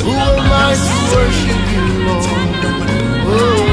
Who am I to worship you, Lord? Oh.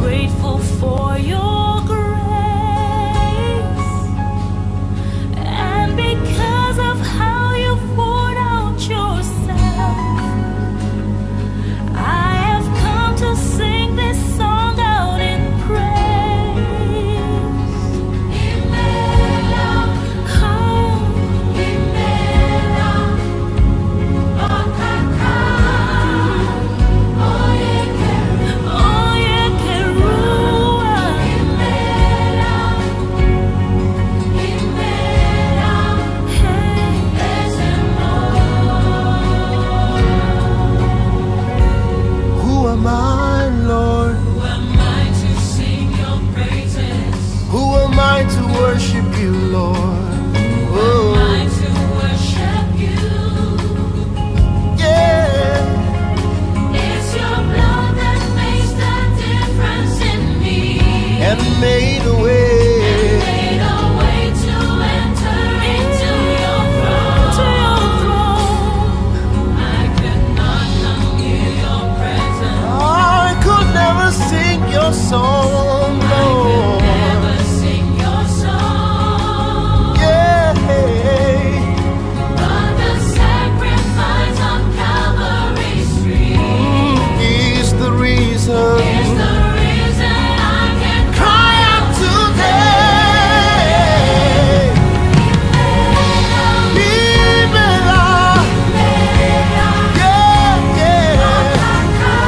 grateful for your grace, and because of how you poured out yourself, I have come to sing this song out in praise. Imela, oh, Imela, Okaka, Oye Kerua, Imela, hey, Who am I, Lord? who am I to sing your praises? Who am I to worship you, Lord? Who am Oh, I to worship you? yeah. It's your blood that makes the difference in me. And made a way. Made a way to enter into your throne. I could not come near your presence. I could never sing your song, I could Lord. never sing your song. Yeah. But the sacrifice on Calvary's tree Is the reason. is the reason I can Cry out today. Imela. Yeah, yeah.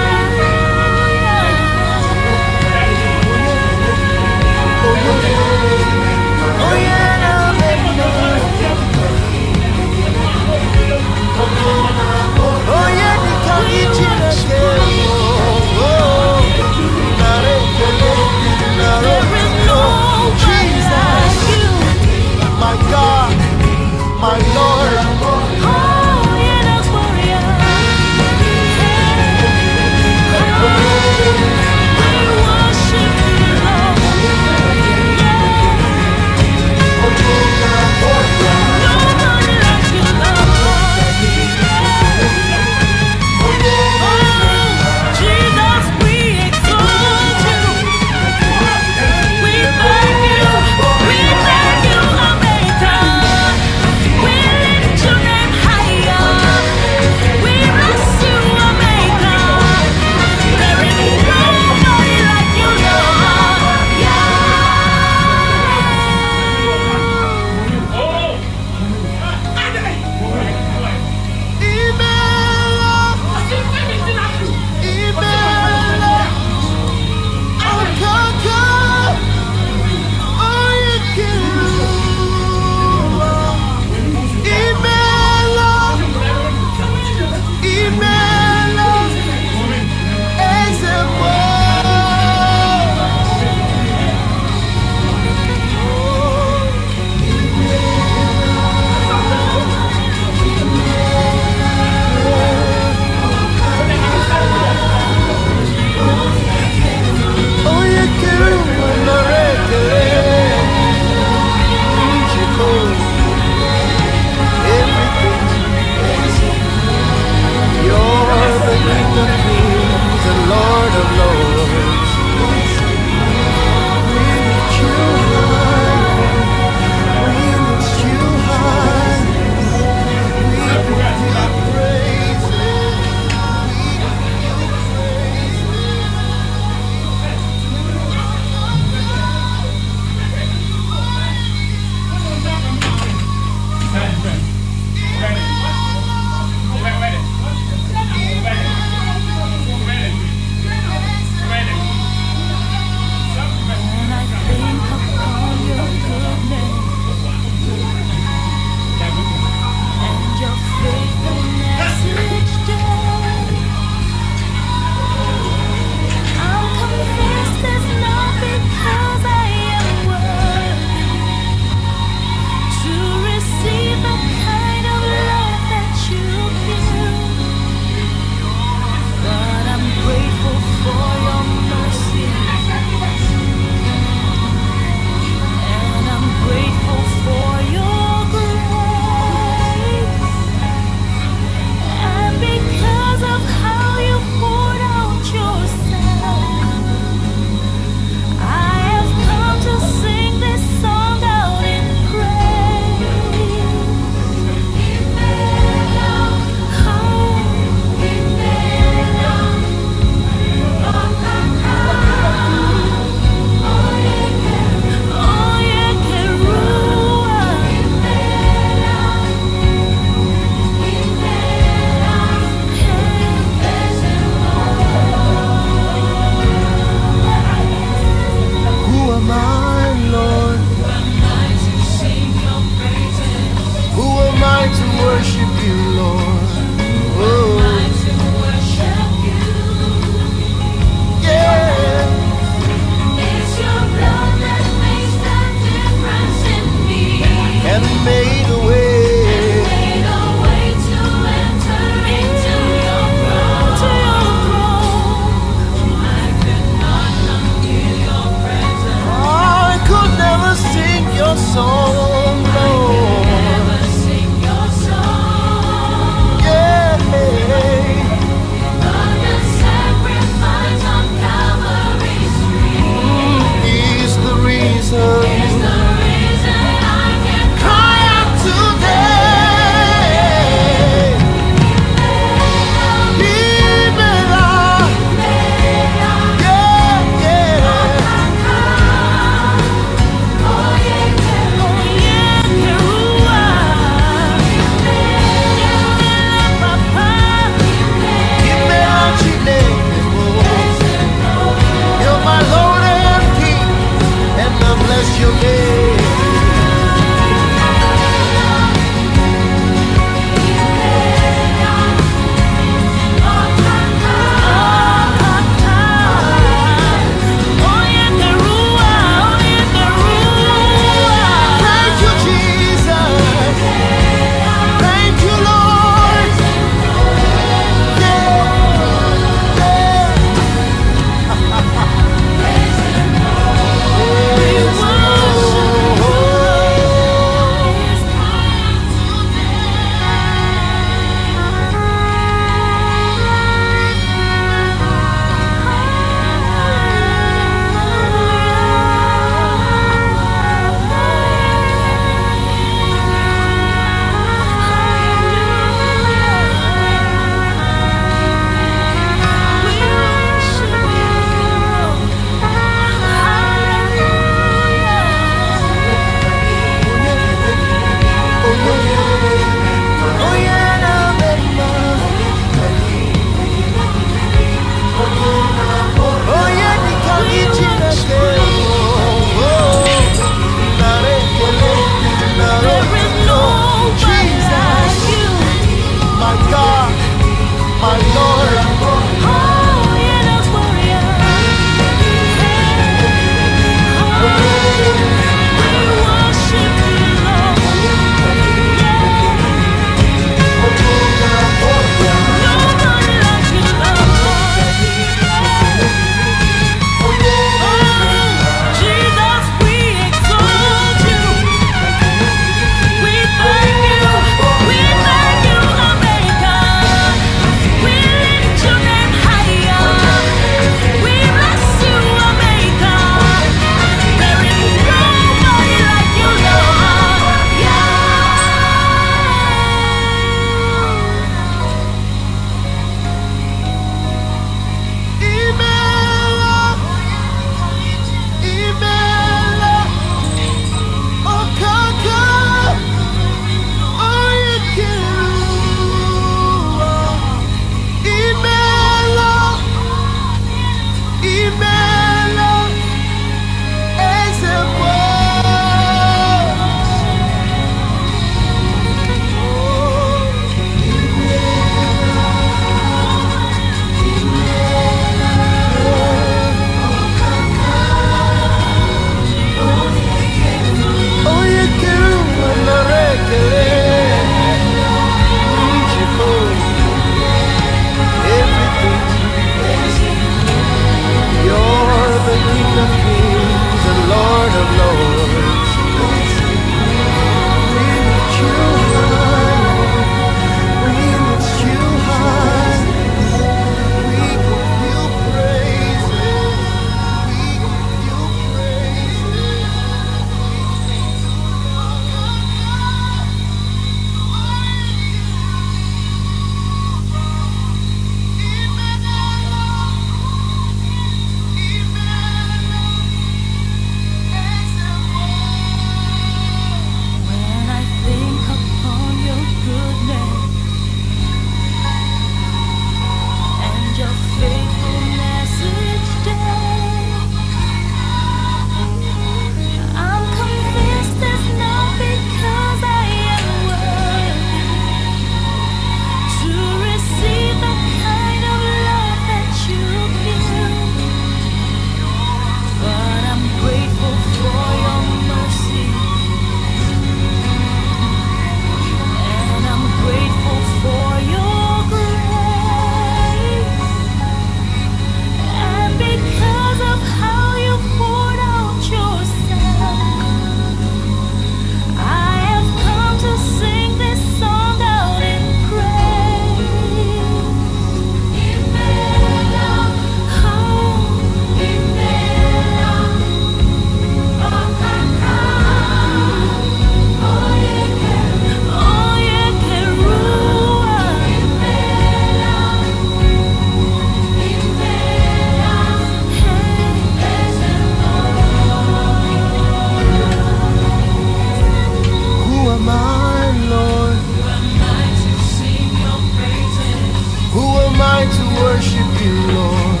mind to worship you, Lord.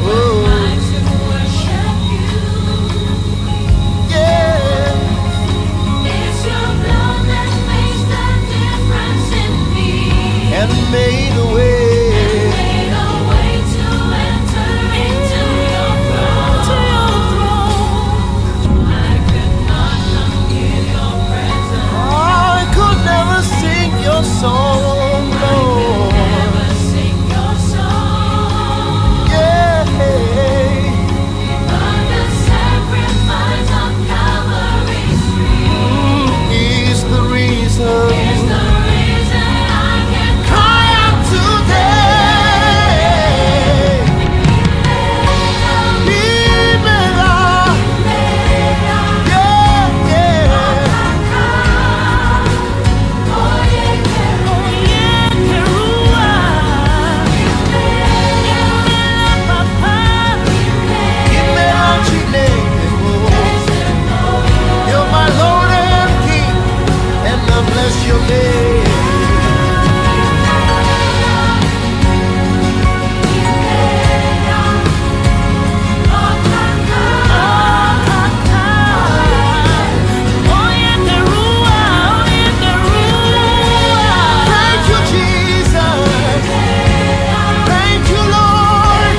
Oh, yeah. It's your blood that makes the difference in me. And made a way. Made a way to enter into your throne. I could not come near your presence. I could never sing your song, Lord. Never sing your song. Yeah. But the sacrifice of Calvary's tree Is the reason. is the reason I can Cry out today. Libera. Yeah, yeah. Libera Chileno. You're my Lord and King, and I bless your name. Thank you, Jesus. Thank you, Lord.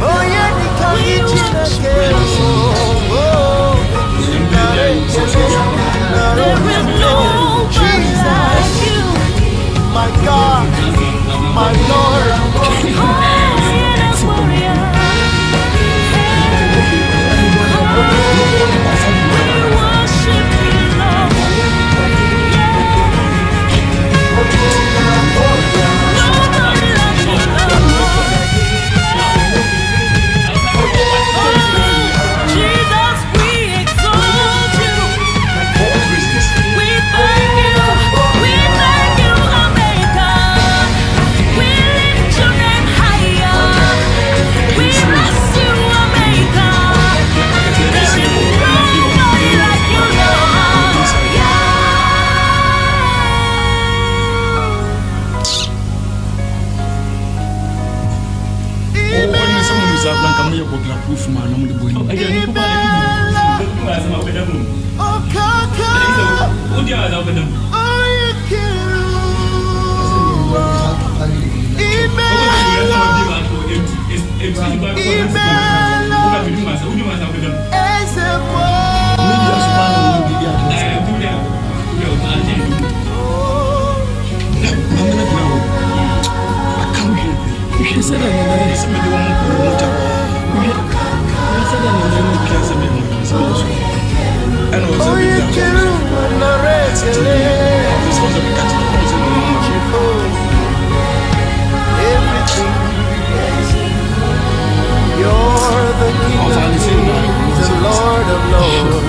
Oh, yeah, they come each again. My God, my Lord. Oh, Kaka. Oh, you You're the King of Kings, the Lord of Lords.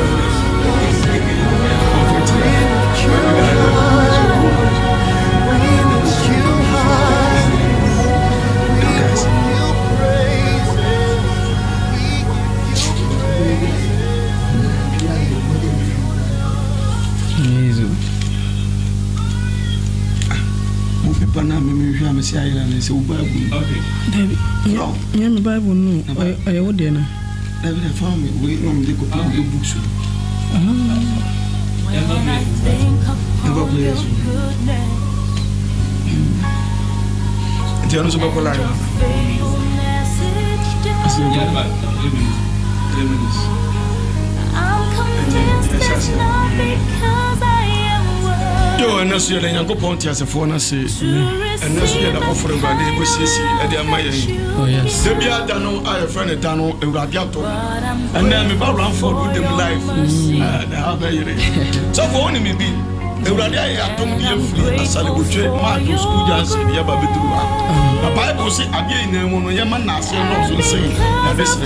Yeah, my Bible, no. I would dinner. David found me. We normally go to the books. Never plays. Tell us about Polari. Yo, and that's your young point as a phone. I say, and that's your offering by the Busisi at the Amaya. Oh, yes. They be a Dano, I a friend of Dano, and Radiato, and then about Ramford with them life. So for only me be. Ewurade ayɛ atom deɛ mfiri asalebotwe maado school dance deɛ ba bɛduru ha na Bible say adeɛ nyinaa mu no yɛma naase no so nsɛn na bɛsrɛ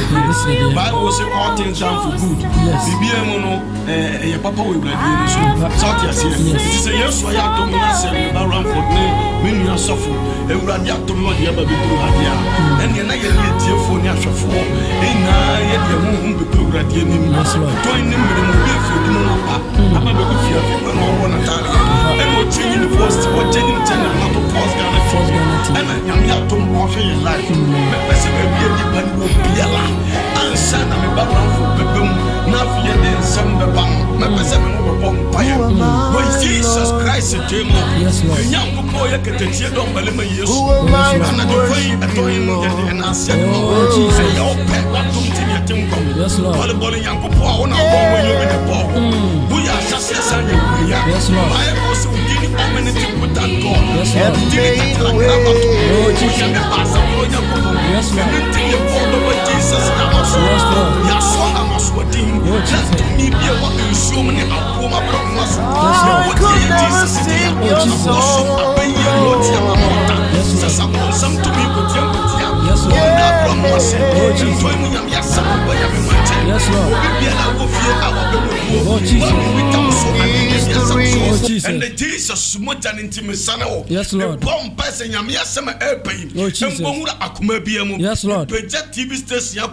Bible say all things done for good bibia mu no ɛyɛ papa wɔ Ewurade no so south aseɛ nti sɛ Yesu ayɛ atom na sɛ ba Ramford ne me nua sɔfo Ewurade atom no deɛ ba bɛduru ha deɛ ɛnneɛ na yɛde tiefo ne ahwɛfoɔ ɛnyinaa yɛde honhom bɛpɛ Ewurade anim tɔn ne mmere mu bi afiri mu no aba bɛkɔ fie afiri no ɔwɔ na and we're changing the first, we're changing the channel, not to force Ghana. And I'm not to offer your life. Members of a depend will be a lot. And son, I'm a baron for the boom, nothing and some the bomb. Members of a bomb fire. When Jesus Christ, yes, Lord. Young boy, I can take you down by the years. And I told him, and I said, oh, Jesus, your pet, what don't you think? Yes, Lord. All the body, young people, when you're in the ball. We are success and yes, Lord. I also did anything with that God. Yes, Lord. Yes, Lord. Yes, Lord. Jesus. Yes, Lord. Yes, Lord. Me be what you show me a woman from us. Yes, Lord. Jesus. Yes, Lord. Some to me could jump with you. Yes, Lord. Yes, Lord. Oh, Jesus. And the Jesus much an intimate son. Yes, Lord. Bomb person, Yamiasama airplane. Oh, Jesus. Yes, Lord. Project TV station.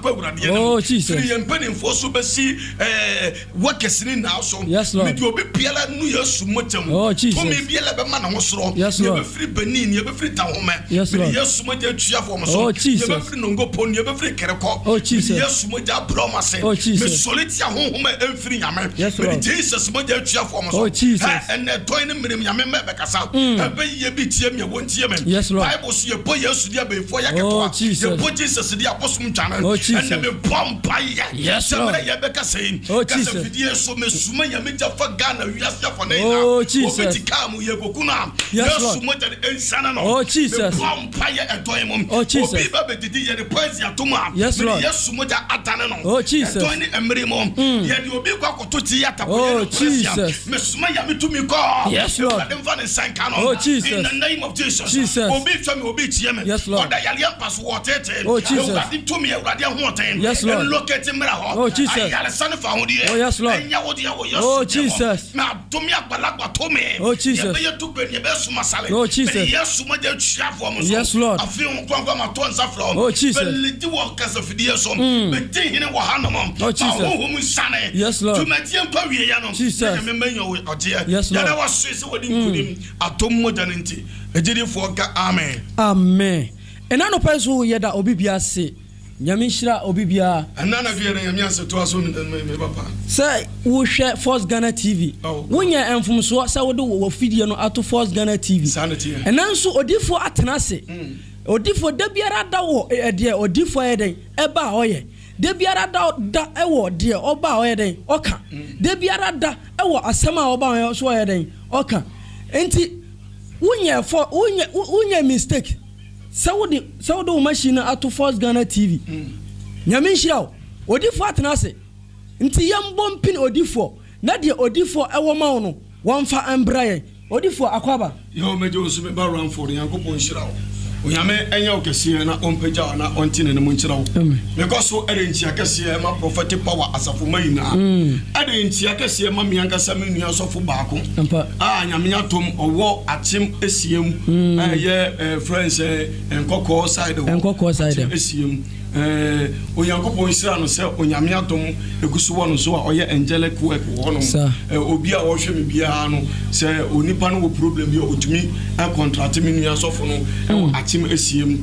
Oh, Jesus. Free and penny for super see workers in now. So, yes, Lord. You will be Piala New Year Sumotum. Oh, Jesus. For me, be a man was wrong. Yes, Lord. You have free Benin, you have free town. Yes, Lord. Yes, oh, Jesus. You have free Nongo Pon, you have free Kerako. Oh, Jesus. Yes, Moja Bromas. Oh, Jesus. Solitia home and free Yaman. Yes, Lord. Jesus, Moja Chiafom. Oh, Jesus. And the toy name Yamaka. And pay ye beat him, you won't hear me. Yes, Lord. Bible see a boy yesterday before you get Jesus. Put Jesus the Apostle Channel. Oh, Jesus. And the bomb by yes, Lord. Yabeka saying, oh, Jesus. Yes, so Miss Sumaya Mija for Ghana, yes, for oh, Jesus. Yes, Lord. Oh, Jesus. Bomb fire at Toymon. Oh, Jesus. The praise Yatuma. Yes, Lord. Yes, Sumoja Atanano. Oh, Jesus. Yet you will be got to theater. Oh, Jesus. Miss Sumaya to me call. Yes, Lord. Oh, Jesus. In the name of Jesus. Jesus. Yes, Lord. Oh, Jesus. Yes, Lord. Oh, Jesus. Oh, yes, Lord. Oh, Jesus. Oh, Jesus. Oh, Jesus. Yes, Lord. Oh, Jesus. Oh, Jesus. Yes, Lord. Jesus. Yes, Lord. Amen. Amen. And I know person who yet that Obibia say, Yamishra Obibia. And none of you Yamiasa to us on papa. Say, we share Force Ghana TV. When you are from so I would do feed you out to Force Ghana TV. Sanity. And also Odifo Atanase. Odifo Debiara Dawo, dear, Odifo Eden, Eba Oye. Debiara da ewo dear, Oba Eden, Oka. Debiara da ewo Asama Oba so Eden, Oka. Enti, unye mistake. Saudi machine at to Force Ghana TV. Nyamisha, Odifo Atanase. Nti yambom pin Odifo. Nadia Odifo ewo mauno. Wamfa Ambraye. Odifo Akwaba. Yo mejo so me ba ran for Yankopon Shirawo. Oyame enya okese na ompeja na ontine ne munchirawo. Because so erenchi akese ma prophetic power asafo mayina. Erenchi akese ma mianka samenu asofo baako. Nyamenya tom owo atim esiem ye friends enkoko side wo. Enkoko side esiem. Oyankopon Shira no se onyame atom egusu wo no so a oye angelic work wo no obi a wo hwe me bia no se onipa no wo problem bi otumi a contract me nua sofo no atim esiem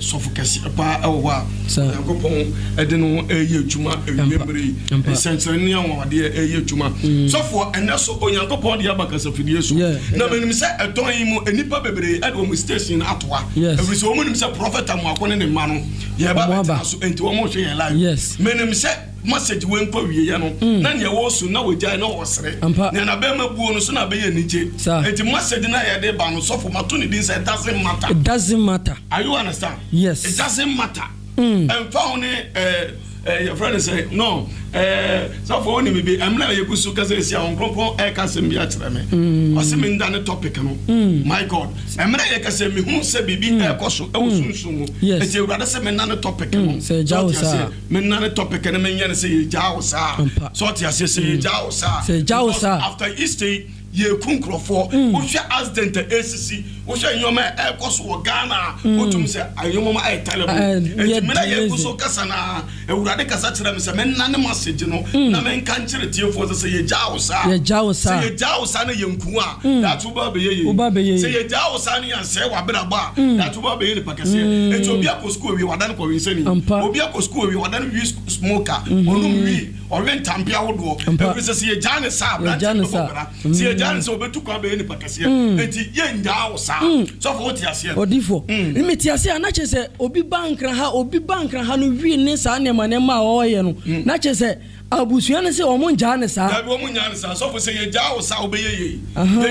sofo kesi pa ewo a Oyankopon ede no eye adwuma ewembre essential ne awade eye adwuma sofo eneso Oyankopon de abakasa fidie so na menim se eton yi mu enipa bebre ede wo station atoa every so menim se prophet amu akone ne ma no ye ba so enti wo mo hwe live yes menem se message we nko wiye no na ne wo so na wogya na wo sere na na be mabuo no so na be ye nije enti message na ye de ba no so for mato ne din say it doesn't matter are you understand yes it doesn't matter and found your friend say no so for only maybe I'm not yekusu ka say sia on kronpon e ka se mbi a kire me o se me nda ne topic no my god I'm not yekase me hu se bibi e koso e wosunsun e je urade se me nda ne topic no say jawo sa me nda ne topic ne me nya ne say jawo sa so ti ase say jawo sa after Easter ye kunkrofo wo hwe accident ACC wo hwe nyoma e koso wo Ghana wo tum se ayoma ai talebo e mena ye kuso kasa na ewurade kasa kire me se me nane message no na me nka nkire tiefo se ye jawo sa na ye nku a that wo ba be ye se ye jawo sa na yan se wa bra ba that wo ba be ye ne pakase e to obi akosku wi wadan ko wi nsani obi akosku wi wadan wi smoker onum wi orwen tampia wodo e se ye jane sa bra se ye jane so betu kwa be ye ne pakase enti ye njawo sa so for what yase odifo imeti ase na chese obi bankra ha no wi ne sa ne ma o ye no na chese abusuya ne se o mo nja ne sa o mo nja ne sa so for say ye jawo sa obeye ye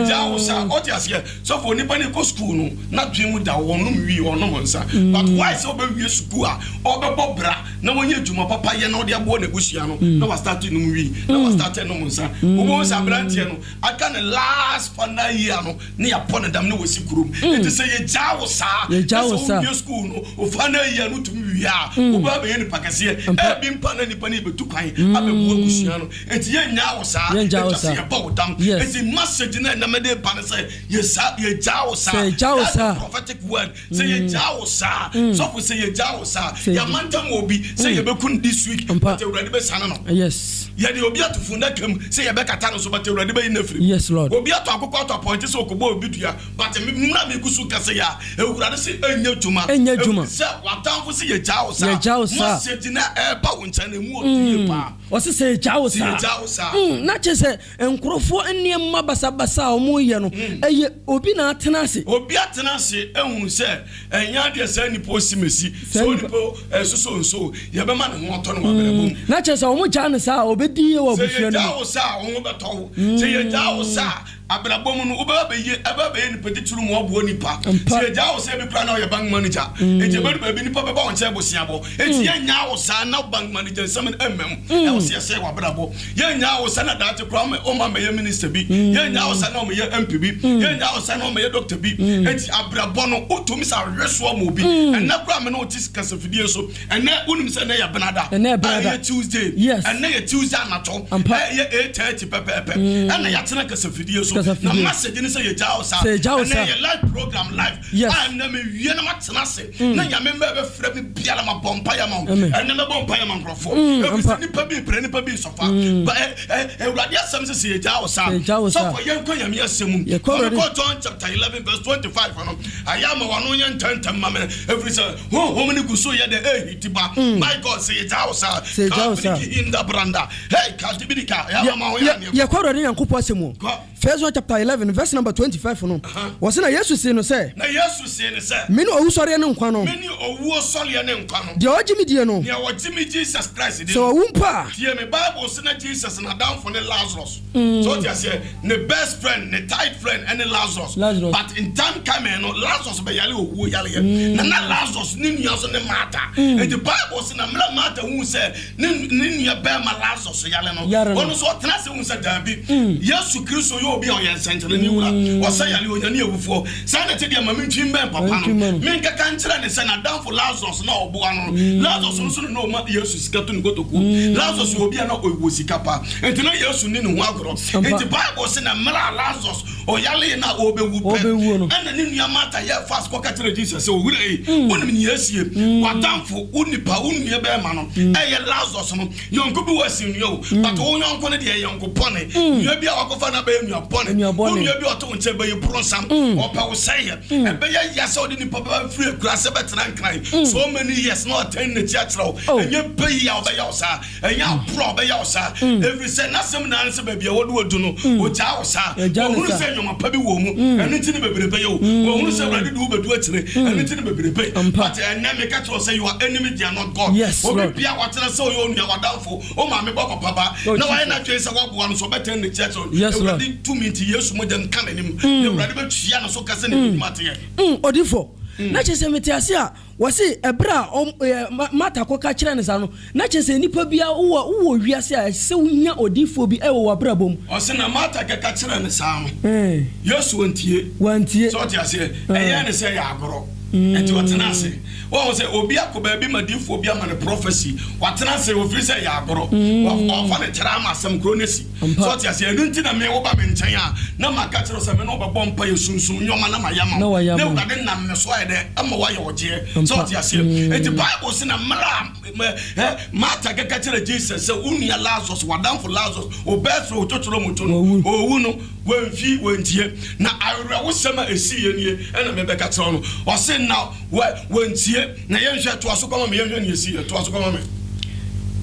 jawo sa o ti ase so for nipa ne ko school no na twemu da wonum wi onom nsa but why so be wi school a o be bobra na wonye djuma papa ye na o de abo na busuya no na wa start num wi na wa start num nsa o mo sa brantie no aka ne last final year no ne ya pon dam na wasi kurum it say ye jawo sa wi school no o final year no tum wi a o ba be ye ne pakase e bi mpa na nipa ne betu kwan Busiano, and Yanyaosa, it's a message na made pan say, yes, ye Jaosa, prophetic word, say ye Jaosa, so we say ye Jaosa, Yamantam will be, say ye Bekun this week, but you ready by Sanano. Yes, yet you'll be to Fundakum, say a Becatano, so but you're ready by Nefri. Yes, Lord. Will be a talk about point so Kobo Bitia, but Mami Kusuka say, I would rather say, Juma, what time for say ye Jaosa, message in a bounce and a more. What's say jawo sa na chese enkrofo enniema basabasa omo ye no eye obi na atenase ehun se enya de se ni posimesi so ni po so ye be ma ne ho to no waberebo na chese omo jane sa obedi ye wa busuano jawo sa omo beto se ye jawo sa abrabom no oba be ye ni petituru mo obo nipa se jawo sa be kra na ye bank manager e je be nipa be ba won che bosiabo e ti ye nyawo sa na bank manager samen e wo se say wa brabo ye nyawo sa na that kra o ma me minister bi ye nyawo sa na o me MP bi ye nyawo sa na o me doctor bi e ti abrabo no otumi sa hweso mo bi en na kra me no otis kasafidie so en na unim se na ya benada ye Tuesday en na ye Tuesday na to ye 8:30 pepepe en na ya tena kasafidie so na message ni say ye jawo sa na ye live program live am na me wie na matena se na ya me be frɛ me bia na ma bompa ya ma en na me bompa ya ma nkrofo e ni pa bi sofa but Ewurade asem say ye jawo sa so for ye nko yame asem ko John chapter 11 verse 25 no ayama wano ye ntantam ma me every say ho many guso ye de hitiba my God say ye jawo sa in the branda hey kadibika ya ma ho ya ye ko rode Yankopɔ asem First John chapter 11 verse number 25 no was na Jesus say no say me no owu sɔre ne nkwa no de ogimi die no ne ogimi Jesus Christ so wumpa tie me Bible say na Jesus na down for the Lazarus so they say the best friend the tight friend and the Lazarus but in time come no Lazarus be yale owu yale na Lazarus ni nua so ne Martha and the Bible say na Martha hu say ni nua be ma Lazarus yale no ono so tena se hu say dabi Yesu Kristo yo obi on yen sentere ni wura o say yale onyane awufo say na te dia ma mentwim ben papa no men ka kan kire ne say na down for Lazarus na obo ano Lazarus so no ma Yesu sika to ni gotoku Lazarus obi na owo sika pa enti na Yesu ni ne ho agoro enti Bible say na mara Lazarus o yale na obewu pe ana ni nua mata ye fast ko ka kire Jesus say o wura onim ni Yesu watamfo unipa unue be ma no ye Lazarus no yonko bi wasi nua o but o yonko ne de yonko pone nua bi a wakofa na be nua pone Who you be to tell by your prosam or power say, and by yes, or didn't papa free grass about so many years not attend the church law, and you pay out by your side, and you pro by your side. Every say nothing answer, baby, what would do no, which our side, who say you're my puppy woman, and it's in the baby pay you, who say ready to do it, and it's in the baby pay. But I never catch or say you are enemy, they are not God. Yes, what I saw you on your downfall. Oh, my papa, no, I not just one so better in the church. Yes, 2 minutes years more than canning him. The radical Chiana so cousin Mattia. Odifo. Na chese metiase a wose ebra mata koka kire ne sa no na chese nipa bia wo wiase a se wunya odifo bi e wo abrabom o se na mata kaka kire ne sa no yesu wantie so tiase eye ne se ya agoro enti watena se wo se obi akoba bi madifo bi ama ne prophecy watena se ofiri se ya agoro wa fa ne kira ma asem kronesi so tiase enu nti na me wo ba me nchen a na maka kire se me no be bompa yesunsun nyoma na mayama na wade na me so de ama wa ye oje so tiase enti bible se na mara mata kaka kire Jesus se unia Lazarus wadamfo Lazarus obetro ototoro motono owu no wanfi wantie na awre wo sema esi ye nie ena me be ka kire no o se now wantie na yenhwe to aso koma me yenhwe ne esi to aso koma me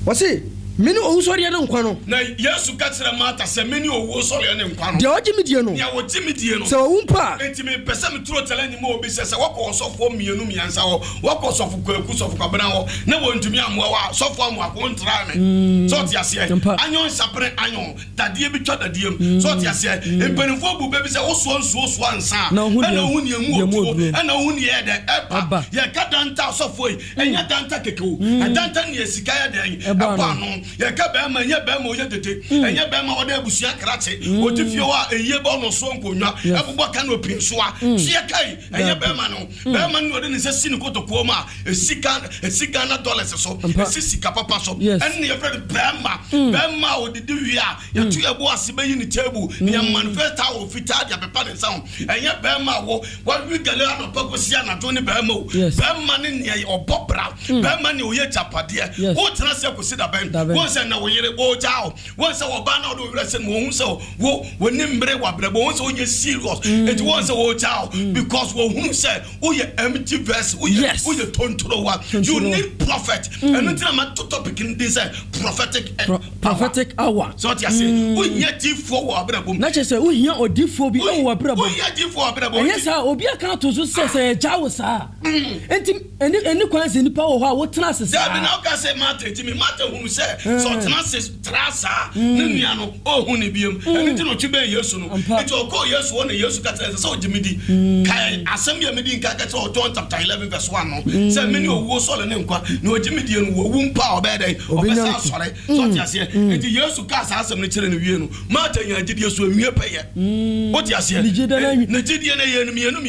wose mini owu sori ne nkwa no na Yesu ka kire mata se mini owu sori ne nkwa no de oji midie no ya woji midie no se owu mpa enti me pese me tro tele ni mo obi se wako osofo mienu miansa ho wako osofo kwaku sofo kwabena ho na wontumi amoa wa sofo amoa ko ntra me so ti ase anyon sapre anyon dadie bi twa dadie so ti ase empanifo bu bebi se oso ansa na huni emu otu na huni ye de epa ye ka danta sofo yi enya danta kekewo danta ne esika ya de epa no ye ka be ma ye be ma o ye tete enya be ma o da abusua krache o ti fie wa eye bo no so nkonwa ebubo ka no pin so a sie kai enya be ma no de ne se sini kotoko ma esika na dollars so esika papa so enne ye friend be ma o didi wi a ye tu ebo asibe yi ni table ne manifest how fita dia pepa ne sound enya be ma wo wi gale na pako sia na to ne be ma ne ne obobra be ma ne o ye chapade o tena se ko sida ben wo se na wo yere o jao wo se wo ba na do wira se mo hu se wo ni mbre wa brebo wo se o ye serious it was o jao because wo hu se o ye empty verse o ye tontoro wa you need prophet and until ma to topic in this prophetic hour so ti ase o ye tifo wo brebo na che se o hia odifo bi e wo brebo o ye tifo wo brebo yes obi aka to so se jao sa enti eni kwanse ni pa wo ho a wo tena se da bi na o ka se mata ti me mata hu se so tena se trasa ne nua no o hu ne biem eni ti no twi ben Yesu no enti o ko Yesu won Yesu ka tena se o jimidi kai asem ya medi nka ka tena John chapter 11 verse 1 no se meni owo so le ne nkwa na o jimidi no wo wu mpa obede obesa sore so ti ase enti Yesu ka sa asem ne kire ne wie no mata nya gidi Yesu anwie peye o ti ase ne gidi na ye no mienu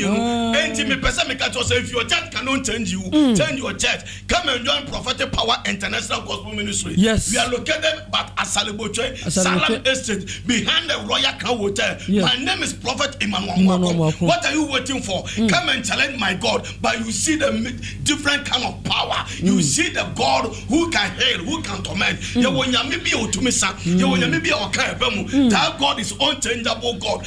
enti me pesa me ka to say if your church cannot change you change your church come and join Prophetic Power International Gospel Ministry. Yes, we are located at Asaleboche Salam Estate behind the Royal Crown Hotel. My name is Prophet Emmanuel. What are you waiting for? Come and challenge my God. But you see the different kind of power. You see the God who can heal, who can torment. That God is unchangeable God.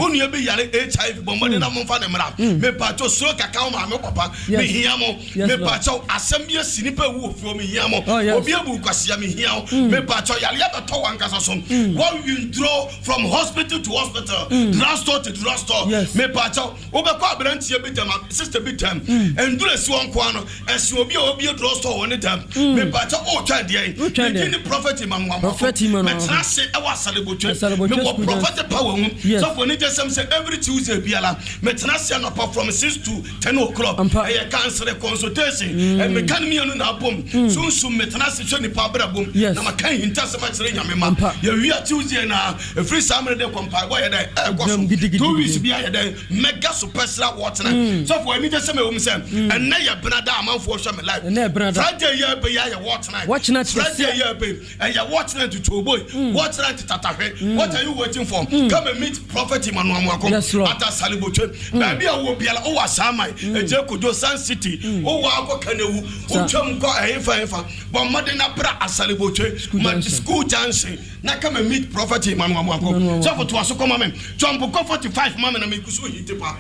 Only be yale HIV bombe na monfa ne mra me pacho so kaka ma me papa me hiamo me pacho asembia sinipa wu ofio me hiamo obi abu kwasia me hiao me pacho yale abeto wankasa so what you draw from hospital to hospital drugstore to drugstore me pacho obekọ abrantie be dem sister be dem endure si won kwa no esi obi drugstore won dem me pacho o twa de ni prophet Emmanuel me trase e wa salebotwe me Prophetic Power so for need some say every Tuesday biala metena no from 6 to 10 o'clock e cancel consultation and me kan me no na bom so metena se hwe ni pa bra bom na makan hinta se ma kire nyame ma ye wi Tuesday na free samre de kompa go ye dey go so 2 weeks bia ye dey mega superstar water so for need some me say and na ye brada amanfo hwe me live Friday ye be ye water night Friday ye be and ye water night to Toboy water night to Tatahwe what are you waiting for come and meet Prophet Emmanuel at Asaleboche Baby a wo biala o wa samai eje kojo San City o wa akọ kanewu o twam kọ efa but made na bra asale botwe school junction na kama meet prophet Emmanuel Amwako so for to aso come amen twam ko 45 mama na me kuso hite pa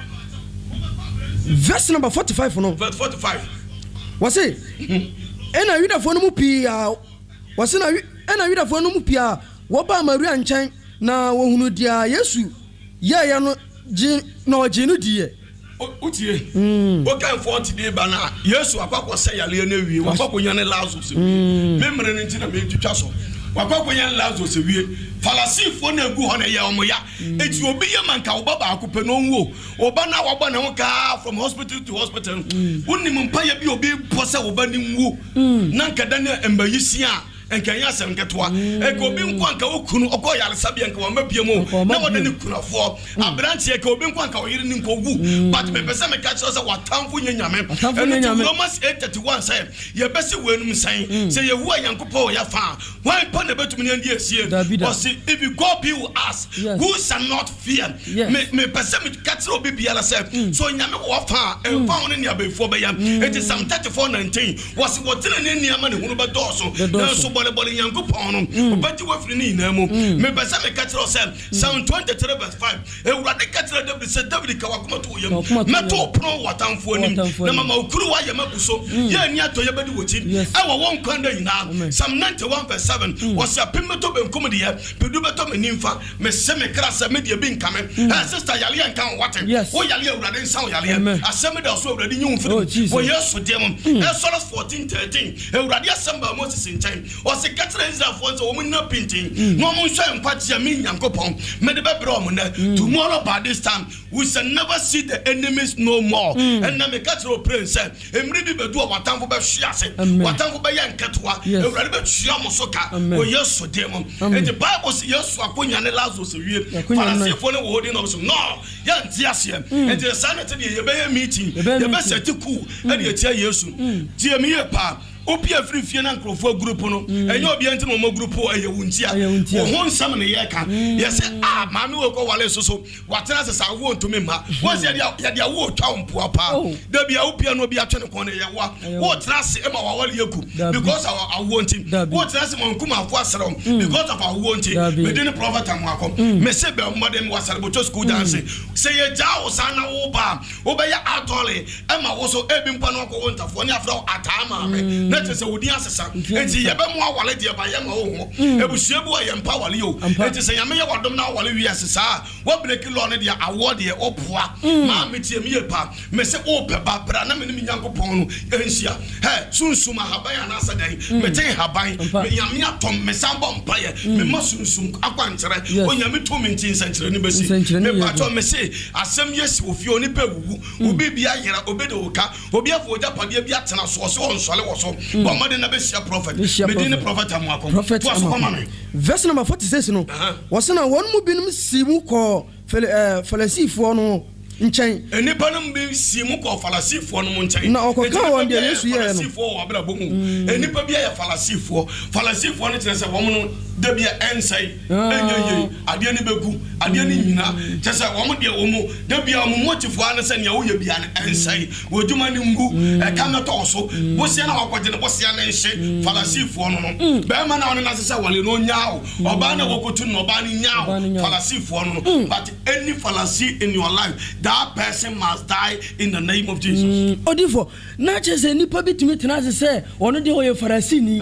verse number 45 no verse 45 wase ena Yudafo no mu pia wase na ena Yudafo no mu pia wo ba Maria nkyɛn na wo hunu dia Yesu ya no na ojinu die utie o kan 40 day bana Yesu akwakọ sɛ yale na wie akwakọ nya ne Lazarus wie memre ne ntina me twitwa so akwakọ nya ne Lazarus wie falasifo na egu ho na ye omoya eti obi ye manka oba ba akopɛ no nwo oba na waba na nka from hospital to hospital unim mpa ye bi obi pose oba ni nwo na nka dan embayisi a enkanya asem ketwa eko obi nkwanka okunu okọ yale sabia nka wamabie mu na wode ne kunafo abrantie eka obi nkwanka oyire ni nkogu but me pese me catch us watamfo nyanyame eno Romans 8:31 say ye bese wenum nsan say ye hu ayankopo ya fa why pa na betumi ne ndie sie was if you go be with us who shall not fear me pese me catch obi biala say so nyame wo fa e fa won ne abefo be yam it is Psalm 34:19 was what ne niama ne hunu be doso na so bole Yankopon no obati wafri ni na mu me pesa me ka tiro say Psalm 23:5 ewurade ka tiro David say David ka wakoma to yam meto pro watamfo nim na mama okuru wa yam abuso ye ni ato ye bedi woti e wo won kwanda yina Psalm 91:7 was ya pimeto be nkom de ye pedu beto me nimfa me se me kra se me de bi nkame sister yale nkan wate wo yale ewurade nsan yale asem de so ewurade nyi mfiri wo Yesu de mo Exodus 14:13 ewurade asamba Moses nchen was a catcher Israel for so woman not painting. No one shall impart your mean Yankopon. Made the baby tomorrow by this time we shall never see the enemies no more. And now me catcher prince and maybe be do what time for Shiase, what time for Bayan Catwa, a rather Shiamosoka, or yes, so demon. And the Bible says yes, Wakunya and Lazarus, holding up some no, young Tiasia, and the sanity a meeting, the best at the cool, and you tell you soon. Dear me, pa. Opi afri fie na nkrofo group no enye obi enti no mo group o ayewuntia o hon sam ne ye ka ye se maami wo ko wale soso watena se sa wo ntumi ma wo se ya dia wo twa mpoa pa da bia opia no obi atwe ne kon ne ye wa wo tena se e ma wa wale yeku because our wanting wo tena se mo nkuma afo asere because of our wanting me dey prophet amwako me se be modern wasare bo school dance se ye ja wo sa na wo ba wo be ya atole e ma wo so ebi mpa no ko wontafo ne afro atama me let us say we dey asesa enti ye be mo awale de ba ye ma wo ho ebusua bu ye mpa wale yo enti say ya me ye wadom na wale wi asesa wo break law ne de award ye opoa ma metie me ye pa me say o pe ba bra na me ni Nyankopon no enhia he sunsum ahaban na asadan me ten haban me yame atom me sambo mpa ye me ma sunsum akwankyere onyame to me ntin sankyere ni besi me pa to me say asem yes ofi oni pe wuwu obi bia yera obede oka obi afo oja pade bia tena so so onsole wo so but made na be share prophet medin prophet amwako to aso koma me verse number 46 no was na won mu binum simu ko falasifo no nchen enipa no bi simu ko falasifo no nchen na okoka won de Yesu ye no falasifo abra bomu enipa bia ya falasifo no tese wo no da bia ensai enyenye ade ni beku ade ni nyina tese wo mo de wo mo da bia mo motifo an se ne wo ye bia ensai woduma ni ngu e ka meto so bo se na wakoje ne bo se na nhye falasifo no be ma na na se wale no nyaawo oba na wokotu no oba ni nyaawo falasifo no but any fallacy in your life that person must die in the name of Jesus. Odifo na chese nipa bitumi tena se ono de wo ye farasi ni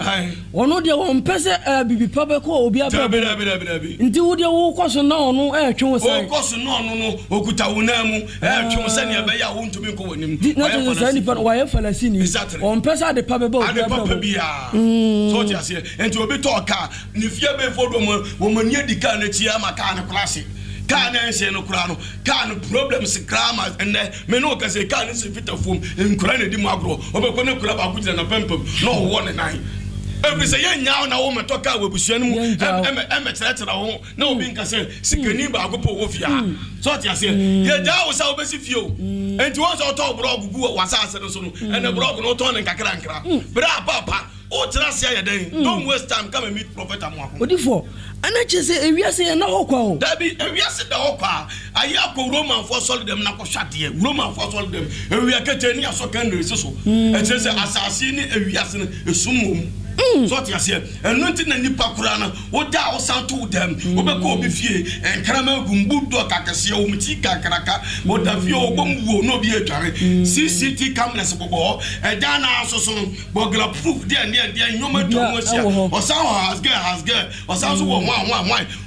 ono de wo mpese bibi papa ko obi ababa nti wo de wo koso na ono twe wo sai koso na ono no okuta wo na mu twe wo sai ne be ya wo ntumi ko wonim na chese nipa wo ye farasi ni o mpese de papa ba obi ababa bia so ti ase enti obi to ka ni fie be fodo mo wo manie dika na tia maka na klase kan ense no kura no kan problems krama and me no ka se kan se fita fom nkura na di mu agro obekọ na kura ba ku jira na pempem no wo ne nan every say yen nyaw na wo metoka webusua no mu emecheretere ho na obi nka se sikani ba agopo wo fia so ti ase ye ja wo sa obesi fio enti wo so to blog gu wasa ase no so no ene blog no to ne nkakra nkra bra papa o trust ya den don't waste time come and meet prophet Amuako odifo ana chese ewiase na hokwa o dabi ewiase da hokwa ayi akọ Roman for solid dem na ko hwade Roman for solid dem ewia kete ni aso kan resi so e chese asase ni ewiase no esumom so ti ase enu nti na nipa kura na o da o santo dem o be ko obi fie enkrama gumbu do kakase o mti kakraka o da fie o bomwo no bi atware CCTV cameras bobo e da na asoso bogla proof there nyoma to mo sia o san has girl o san so one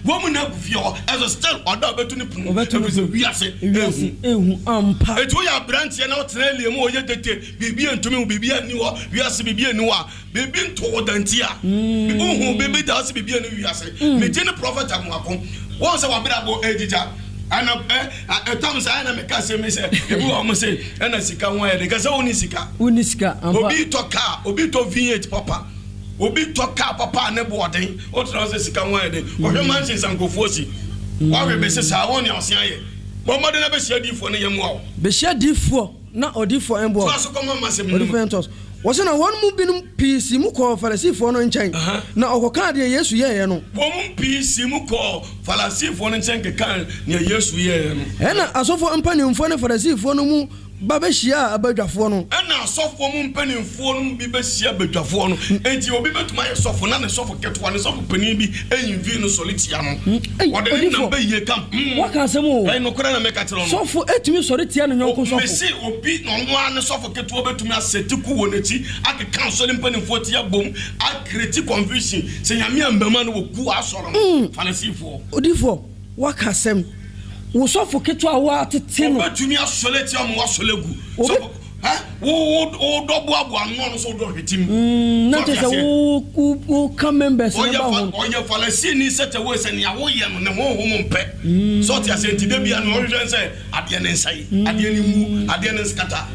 wo mu na gu fie o as still o da betu ni punu wi ase ehu ampa etu ya branch na o trailer mu o ye tete bibi antumi bibi ani wo wi ase bibi ani wa bibi nto dantia bibi da ase bibi ani wi ase me je ni prophet Amuako won se wa brabo ejija ana etam sa ana me ka se me se ebu o mo se ana sika won ya de ka se woni sika ampa obi to car obi to V8 papa obi to car papa ne boden o tro se sika won ya de o hwe man sin sankofo si wa we be se sa won ya osia ye bo mo de na be sia difo ne yemu awo be sia difo na odifo embo so ko ma se me odifo entos wose na won mu binum PC mu ko Farisifo no nchen na okoka de Yesu ye no won mu PC mu ko Farisifo no nchen ke kan ne Yesu ye no ena asofo mpanimfo ne Farisifo no mu babehia abadwafo no ena asofo mu mpanimfo no bi behia abadwafo no enti obi betuma ye sofo na ne sofo keto ne sofo panin bi envi no solitia no wode na be ye kam waka asemo no kora na meka tiro no sofo etumi solitia no nyonko sofo me se obi no no ne sofo keto betumi aseti ku woneti ake cancel mpanimfo tia bom a create confusion se nyame ambama no woku asoro no Farisifo odifo waka asem wo sofo keto a wa tete no betumi asoleti am wa solegu so wo do boabo anno so do hwetim na te se wo come members na ba ho onye Farisee ni sete we se ne wo ye no ne ho ho mpe so te ase ntide bia no hwe se ade ne nsai ade ne mu ade ne skata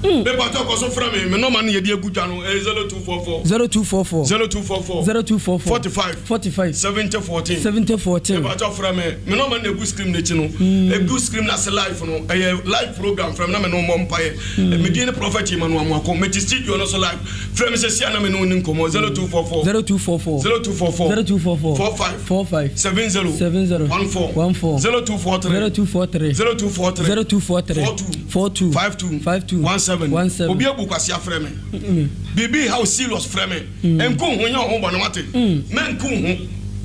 be ba to ko so fra me no man ye de agudwa no 0244 45 7014 be ba to fra me no man egu scream ne chi no egu scream na se live no live program from na me no mo mpaye me di ne prophet Emmanuel Amuako me studio no so live from se sia na me no nin komo 0244 45 70 14 0243 52 obi abu kwasi afre me bibi how serious frame me enko honya ho bo no mate men ko ho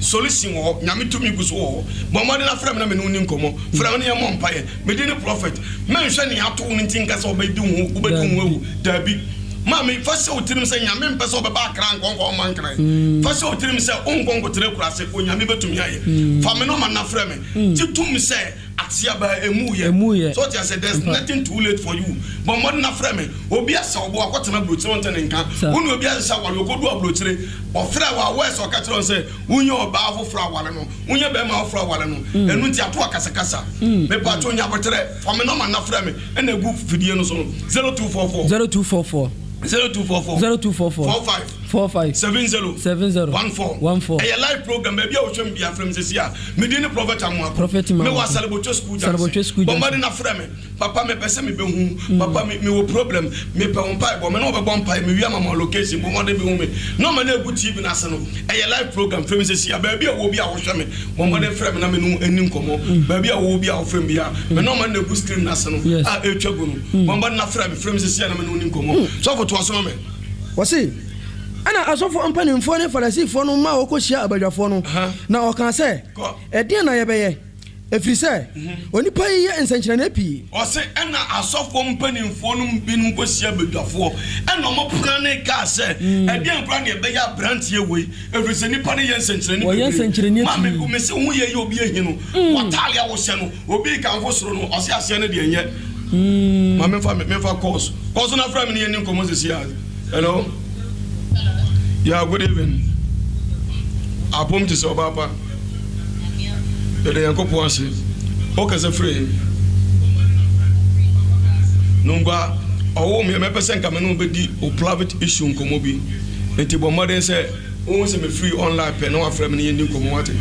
solution wo nyame tumi guso wo bo mo de na frame na me no ni nkomo frame ne mo mpaye me di ne prophet men hwe ne ato no tinka se obedi ho ubedi ho ewu dabi mami fase otirim se nyame mpese obeba akra nkonko mankran fase otirim se onkonko tere kura se onyame betumi aye fa me no man na frame titum se atiaba emuye so ti say there's nothing too late for you but modern na frame obi asa obo akotena blochire won tene nka wonu obi asa wale okodu ablochire ofra wa wes o katiro say wunye oba afofra wale no wunye be ma afofra wale no enu nti ato akasakasa me pa to nya botere fa me no man na frame ena egu fidie no so 0244 45 70 14 a live program maybe I will show me from this year me di ne prophet Amuako me wa Salibotwe school bomba na frame papa me pese me be hu papa me wo problem me pe on pai bo me no be bon pai me wi mama location bomba de be hu me no man na gu TV na se no a live program from this year maybe I will be a wo hwe me bomba de frame na me no ani nkomo maybe I will be a frame bia me no man na gu screen na se no a etwa gu no bomba na frame this year na me no ani nkomo so for to aso me wasi ana asofo ampanimfo ne Farisifo no ma okohia abadwafo no na oka se ede na yebeye efrise onipa yi ensankyere na pii o se ana asofo ampanimfo no binum kohia abadwafo ana mo plane ka se ede nkra na yebeye abrantie wei efrise nipa ne yensankyere na ma me kumese hu ye obi ehi no watale awose no obi kanfo soro no o se ase ne de enye ma me fa course na from ne yen nkomo se sia hello. Yeah, good evening. Apom to so papa. The yankopo ase. Okay, say free. Numba owo me pese nka me no be di o private issue nkomo bi. Enti bo modern say o se me free online pe no afra me ne nkomo wate.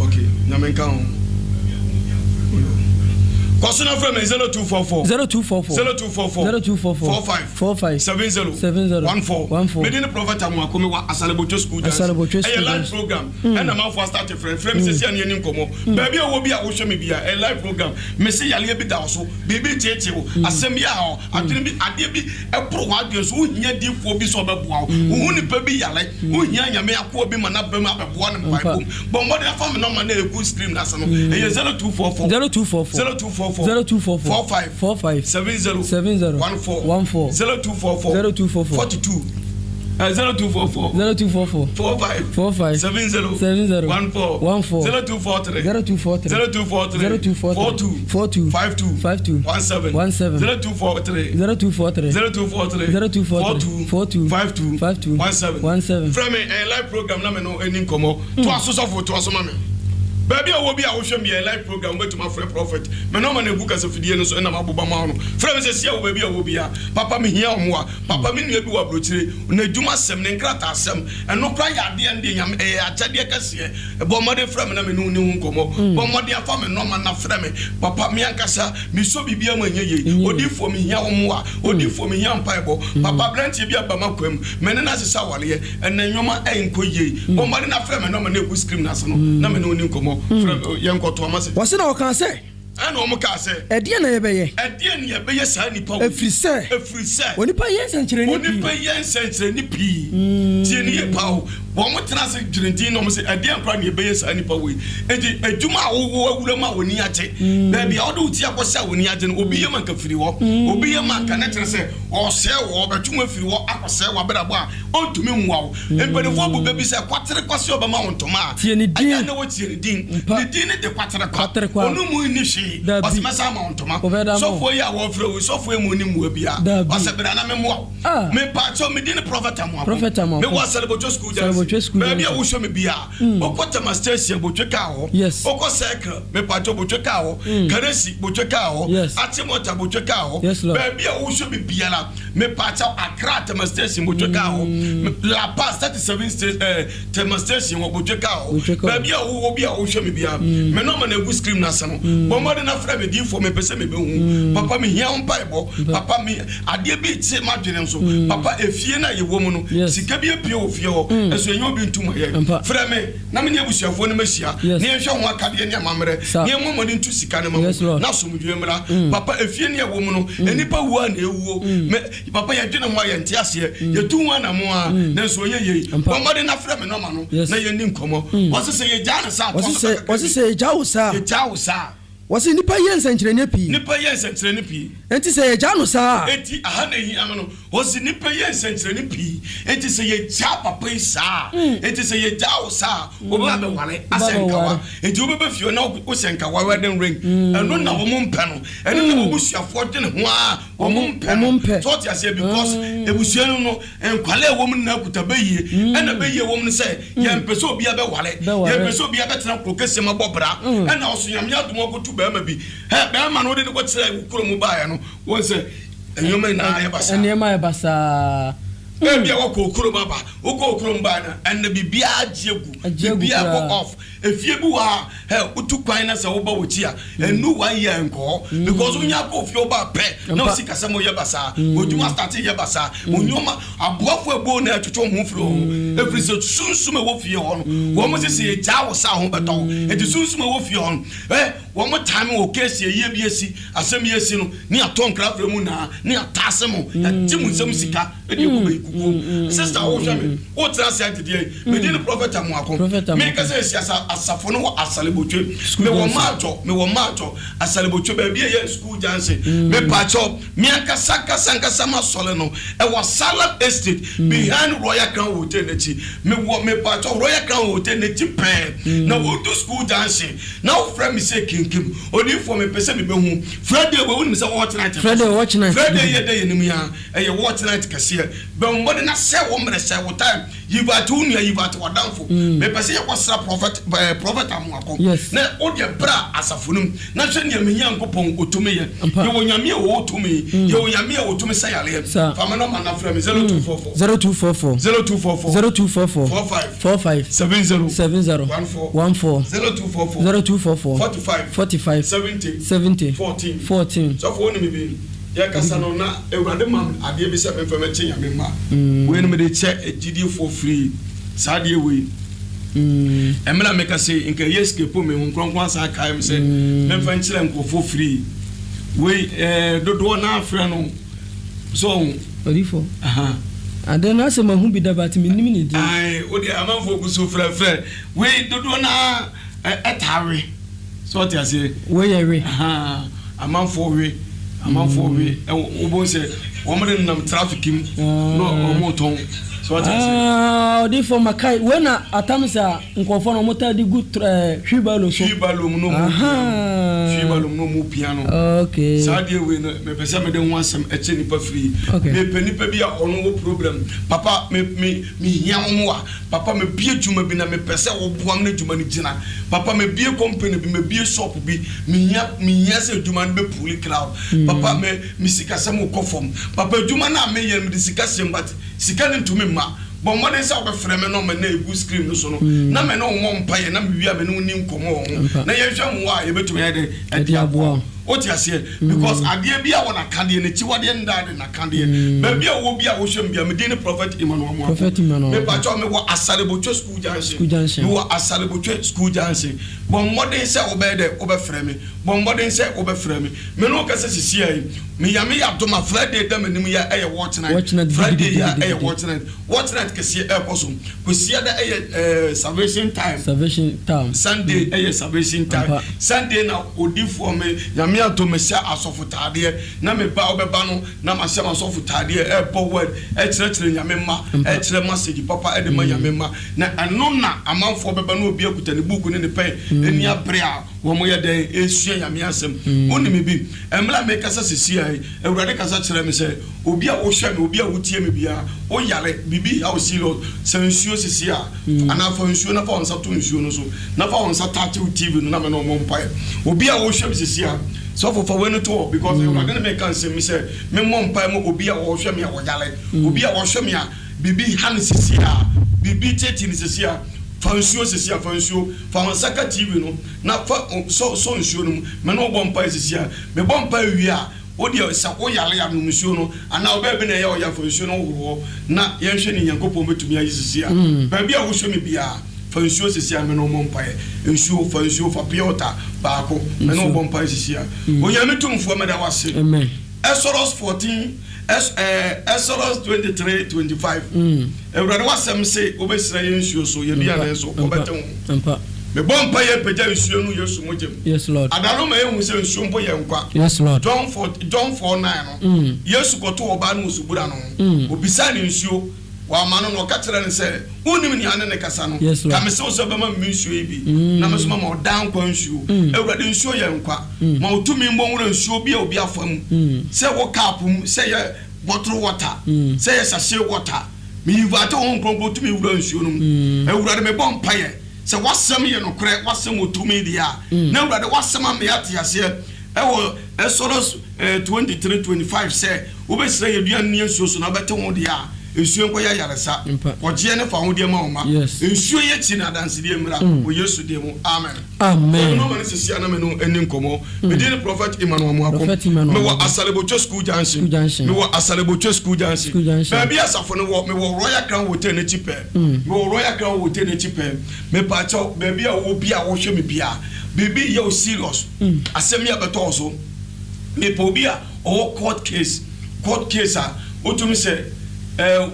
Okay, na me nka ho. Kosuna from 0244 45 70 Medina Prophet Amwakome wa Asalebocho school dance. A live program. And I'm for start a friend. Friend says any incomo. Baby will be a wish me be a live program. Messi Yalia Bidaso, Baby Techo, Assemia, I didn't be a pro audience who near deep for Bisoba, who only baby Yale, who Yanya may acquire be manabema up one and by boom. But what if I'm not a good stream national? 0244 45 70 14 0244 42 0244 45 70 14 0243 42 52 17 0243 42 52 17 from a live program na me no eni komo to asoso for to asoma me baby I will be a live program with my friend prophet. My no man book as a video so na maboba ma no. Friend say sia baby I will be a papa me hia omo papa me nua bi wa brochire na djuma sem ne nkrata asem eno kra ya de ande nyam achade kase bo mode friend na me no ne hu nkomo bo mode afa me no man na friend me papa me ankasa me so bibia ma nyeye odi fo me hia omo a odi fo me hia mpaibo papa branch bi aba makwam me ne na sesa wale en nwoma enkoye bo mode na friend me no man na ku scream na so no na me no ni nkomo What's it all can say? I know Moka say, a dear neighbor, a dear neighbor, yes, I need a free say, when you pay yes and Jenny Pow, one more transit Gentine almost a dear prime your base and Nipawi, and a Juma Ulama when you take, baby, I'll do Tiakosa when you will be a man can free walk, will be a man can say, or sell or but you if you walk up or sell or better on to me wow, and by the one baby said, what the cost of a mount to ma, I know what's your dean, the dean at the quarter, no more initial. Was massa mount so for ya wo fro so for mu ni mu bia was be na me mo me pa cho me din prophet am me was Asalebocho school baby a wo show me bia okota master station botweka ho oko circle me pa cho botweka ho karesi botweka ho atimota botweka ho baby a wo show me bia la me pa cho Accra master station botweka ho La Paz 37 master station botweka ho baby a wo bia wo show me bia me no man egu scream na se no na fra me di for me pese me be hu papa me hia on bible papa me ade bi ti ma dwene so papa efie na ye wo mu no sika bi epie ofie ho eso enyo bi ntum ye fra me na me ne abusuafo ne mahia ne ehwe ho akade ne amamre ne mo modi ntu sika ne mamu na so mu dwemra papa efie ne ye wo mu no enipa wu a na ewuo me papa ye dwene mo ye nte ase ye tu hu na mo a na so ye ye modi na fra me no ma no na ye ni nkomo wose se ye ja na sa wose se ye ja wo sa Wasi nipa yensa nchirene pi. Nipa yensa nchirene pi. Enti se ye janu sa. Enti aha na yi amano. Wasi nipa yensa nchirene pi. Enti se ye ja papa sa. Enti se ye ja o sa. Oba be wale asenkawa. Enti oba be fio na o senkawa wedding ring. Eno na wo mpe no. Eno na wo busuafo de ne ho a wo mpe. So ti ase because ebusuanu no enkwale wo mu na kutabeye. Ena beye wo mu se ye mpeso obi abe wale. Ye mpeso obi abe tena krokese mabobra. Ena oso yamya dumo ko bema bi bema no de ko tsira ukuro mu bae no won se enyoma na ya basa enyoma ya basa bia wo ko ukuro baba wo ko ukuro mba na en bibia ajiegu bibia go off efie bu wa utu kwan na se wo ba wo chia enu wa ye enko because unya ko fie oba pe na o sika se mo ye basa oduma start ye basa onyoma aboafo ebo na atwetwo ho fro every so sunsume wo fie ho no wo mo se ye ja wo sa ho beto e di sunsume wo fie ho wo mo time wo case ye bi esi asem ye esi no ni aton krafre mu na ni atase mo ti mu nsem sika e di ko be kuku sister wo hwe me wo tra se atide me di no prophet amuako me ka se esi asafo no Asalebocho me wo majo Asalebocho ba bi ye school janse me pacho me anka saka ma sole no e was Salad Estate behind Royal Crown Hotel nechi me pacho Royal Crown Hotel nechi pen na wo do school janse now friend me say kinkim oni for me pese me be hu Friday we won me say watch night Friday ye day ni me ya e ye watch night kase be mo de na say wo me say wo time you got to wadanfo me pese ye kwasra prophet amuako na o de bra asafunum na hwe ne menya nkopon otumi ye wo nyame wo otumi ye wo nyame wo otumi sayale fama no mana fra me 0244 45 70 14 0244 45 45 70 14 so for me be ya kasa no na ewurade mam ade bi se me fa me che nyame ma we no me de che egidi for free saade we emela me ka say inka escape me hun kronkron sa kai me say me fa nchire nko for free we dodo na afre no so orifo ade na se mahu bi da bat me nim ni di ai odi amanfo ku so frefre we dodo na etare so what you say we yere amanfo we obo se wo mre nam traffic im no omoton so what you say odi for makai when atamsa nkofo no mota di good hwibalo no mu piano okay saade we no me pese me de ho asem eche nipa free me penipa bi a ono wo problem papa me hia mo a papa me bie djuma bi na me pese wo boam na djuma ni gina papa me bie company bi me bie shop bi me hia se djuma be puli crowd papa me sika sem ko fom papa djuma na me yen me de sika sem but sika ni ntumi ma bon mo de sa be freme no me na egu screen no so no na me no mo mpaye na me wi a me no ni nkomo na ye hwa mo a ye betumi ye de adiabo oti ase because ade bia wona kande ne chiwade ndade na kande ba bia wo bia wo hwem bia me de ne prophet Emmanuel me pa cho me wo asalebotwe school junction me wo asalebotwe school junction bon modern se obede obefreme bon modern se obefreme me no kase sisi ai me ya doma Friday da me nim ya eye watch night Friday ya eye watch night kase e posum ko sia da eye salvation time Sunday eye salvation time Sunday na odifo me ya me atomesia asofotade na me ba obeba no na ma se asofotade e word e kire nyame ma e kire message papa e de ma nyame ma na eno na amanfo obeba no obi akuta ne book ne pen eni abre a wo mo ye den esua nyame asem oni me bi emla me kasa sisi ai ewurade kasa kire me se obi a wo hwe me obi a wotie me bia o yale bibi a o silo se nsuo sisi a ana fa nsuo na fa onsa to nsuo no so na fa onsa tache TV no na me no mo mpae obi a wo hwe me sisi a so for when to because we are going to make answer me say me mom pa mo obi a wo hwe me a wo yale obi a wo hwe me a bibi han sisi a bibi tete ni sisi a fansuo sisi a fansuo fa saka TV no na fa so nsuo no me no bom pa sisi a me bom pa wi a odi sa wo yale ya no nsuo no ana oba bi na ya o ya fansuo no wo na ye hwe ni yankopon betumi ayi sisi a ba bi a wo hwe me bia fansuo sisi a me no bom pa nsuo fansuo fa piota baako me no bom pa sisi a onyame tumfo me da wase amen Exodus 14 Exodus 23:25 ewurade wasem se obesira ye nsuo so ye bia na so obetewo ampa me bom pa ye peja nsuo no Yesu mojem yes lord adaro ma ye hu se nsuo mpo ye nkwa yes lord John 4:9 no Yesu koto oba no osubura no obisa ni nsuo wa mano no ka kire ne se unim ni ane ne kasa no ka me se so be ma nsuo bi na me so ma odan kwa nsuo ewurade nsuo ye nkwa ma otumi mbo nwura nsuo bi a obi afam se wo kapum se ye bottle water se ye sachet water me invite on kronko tumi wura nsuo no ewurade me bom paye se wasem ye no kre wasem otumi dia na ewurade wasem me ate ase ewo Exodus 23:25 se obesira ye dua ne nsuo so na bete ho dia nsuo nko ya yaresa oje ne fa ho dia ma oma nsuo ye chi na danse dia mra o Yesu dia mu amen no man se sia na me no eni nkomo me di prophet Emmanuel mu akom me wa asalebotwe school junction me wa asalebotwe school junction ba bia asafo no wo me wo Royal Crown Hotel ne chipe me wo Royal Crown Hotel ne chipe me pa cho ba bia wo bia wo hwe me bia bibi ye o serious asem ya beto so me po bia o court case a otumi se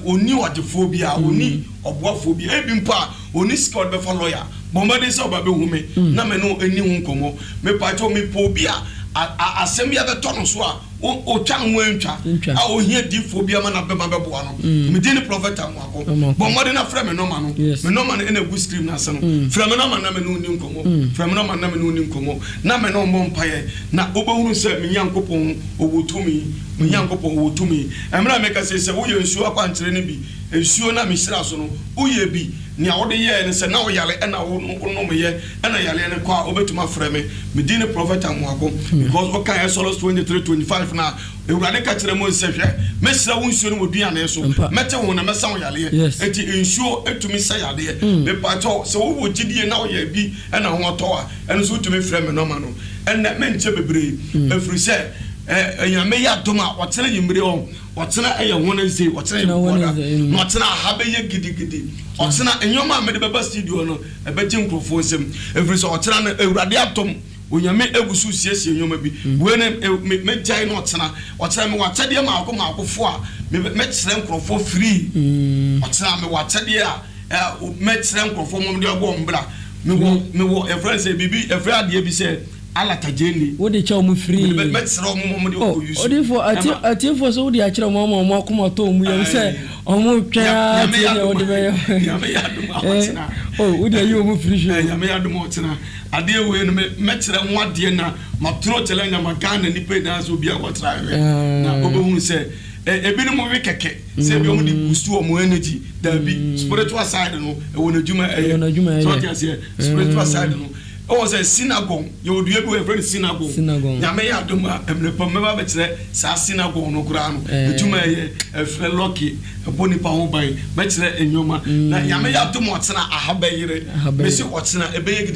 oni wadephobia oni oboaphobia ebi mpa oni scored be for lawyer bomba de so ba be hume na me no eni hu nkomo me pacho me pobia asem ya be tono so a o twa ho antwa a o hia diphobia ma na be ma be boa no me di ni prophet amwako bomba de na frɛ me no ma no me no ma na gu scream na se no frɛ me no ma na me no ni nkomo frɛ me no ma na me no ni nkomo na me no mo mpaye na obohunu se me nyankopon owotumi me nyankopon owotumi emra me ka se wo ye nsuo akwankyere ne bi nsuo na me hyira so no wo ye bi ni a wode ye ne se na wo yale na wo no me ye na yale ne kwa obetuma frɛ me di ni prophet amwako because o kan Exodus 23:25 na ewurade ka kire mo nsehwe me hyira wo nsuo no moduane so mete wo na mesa wo yale enti nsuo etumi sa yale me pato se wo wo gidie na wo ye bi na ho to a eno so utumi frɛ me no ma no and that meant to be brave. If we say, Yame Yatoma, what's in your what's in a Wednesday, what's in what's in a Habe Giddy, what's in a your mamma made the best studio, a betting for him. If we saw a radiatum. When you make a gusus, yes, you may be. When make giant what's time what said your Malcolm Marco for met them for free. What's time what said met them for your bombra. Me walk a friend say, Bibi, a friend, ye be said, Alata Jenny. What they tell me free? Met some moment for I think for so the actual mamma more come out to me say, almost oh, would you move free? I may have the Mortina. I deal with met them one dear now, my throat telling them my gun and the pay dance will be a what I now. Say, a bit more wicked, say, we only boost more energy. There be spiritual side, and when a Juma, spiritual side. Oh, a synagogue, you would be able to have a synagogue. Yamea Duma, and the Pomeba Betre, Sa synagogue no ground, the Juma, a friend Loki, a bony power by Betre and Yoma. Yamea Dumotsana, a habay, Messi Watsana, a big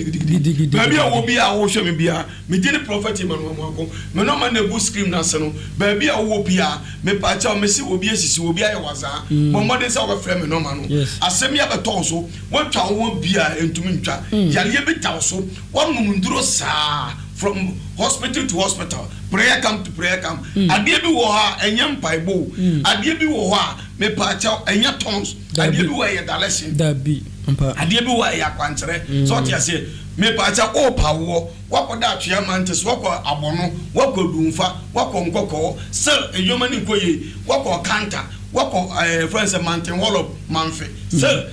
baby, I will be our ocean beer, me did a prophet in Manwako, Menoman the bush scream national, baby, I will be a me patch of Messi will be a sister will be a waza, my mother's our friend, no man. I send me up a torso, what town won't be a into Mincha, Yalibit also. One mundro sa from hospital to hospital, prayer camp to prayer camp. Adiebi wo ha enyam paibo. Adiebi wo ha me pacha enya tons. Adiebi wo ya dalesin. Dabi. Adiebi wo ya kwantere. So tia say me pacha o pawo. Wako da atwa mantes, wako abono, wako dumfa, wako nkoko. Sir enyoma ni koye, wako kanta, wako friends mountain wall of manfe. Sir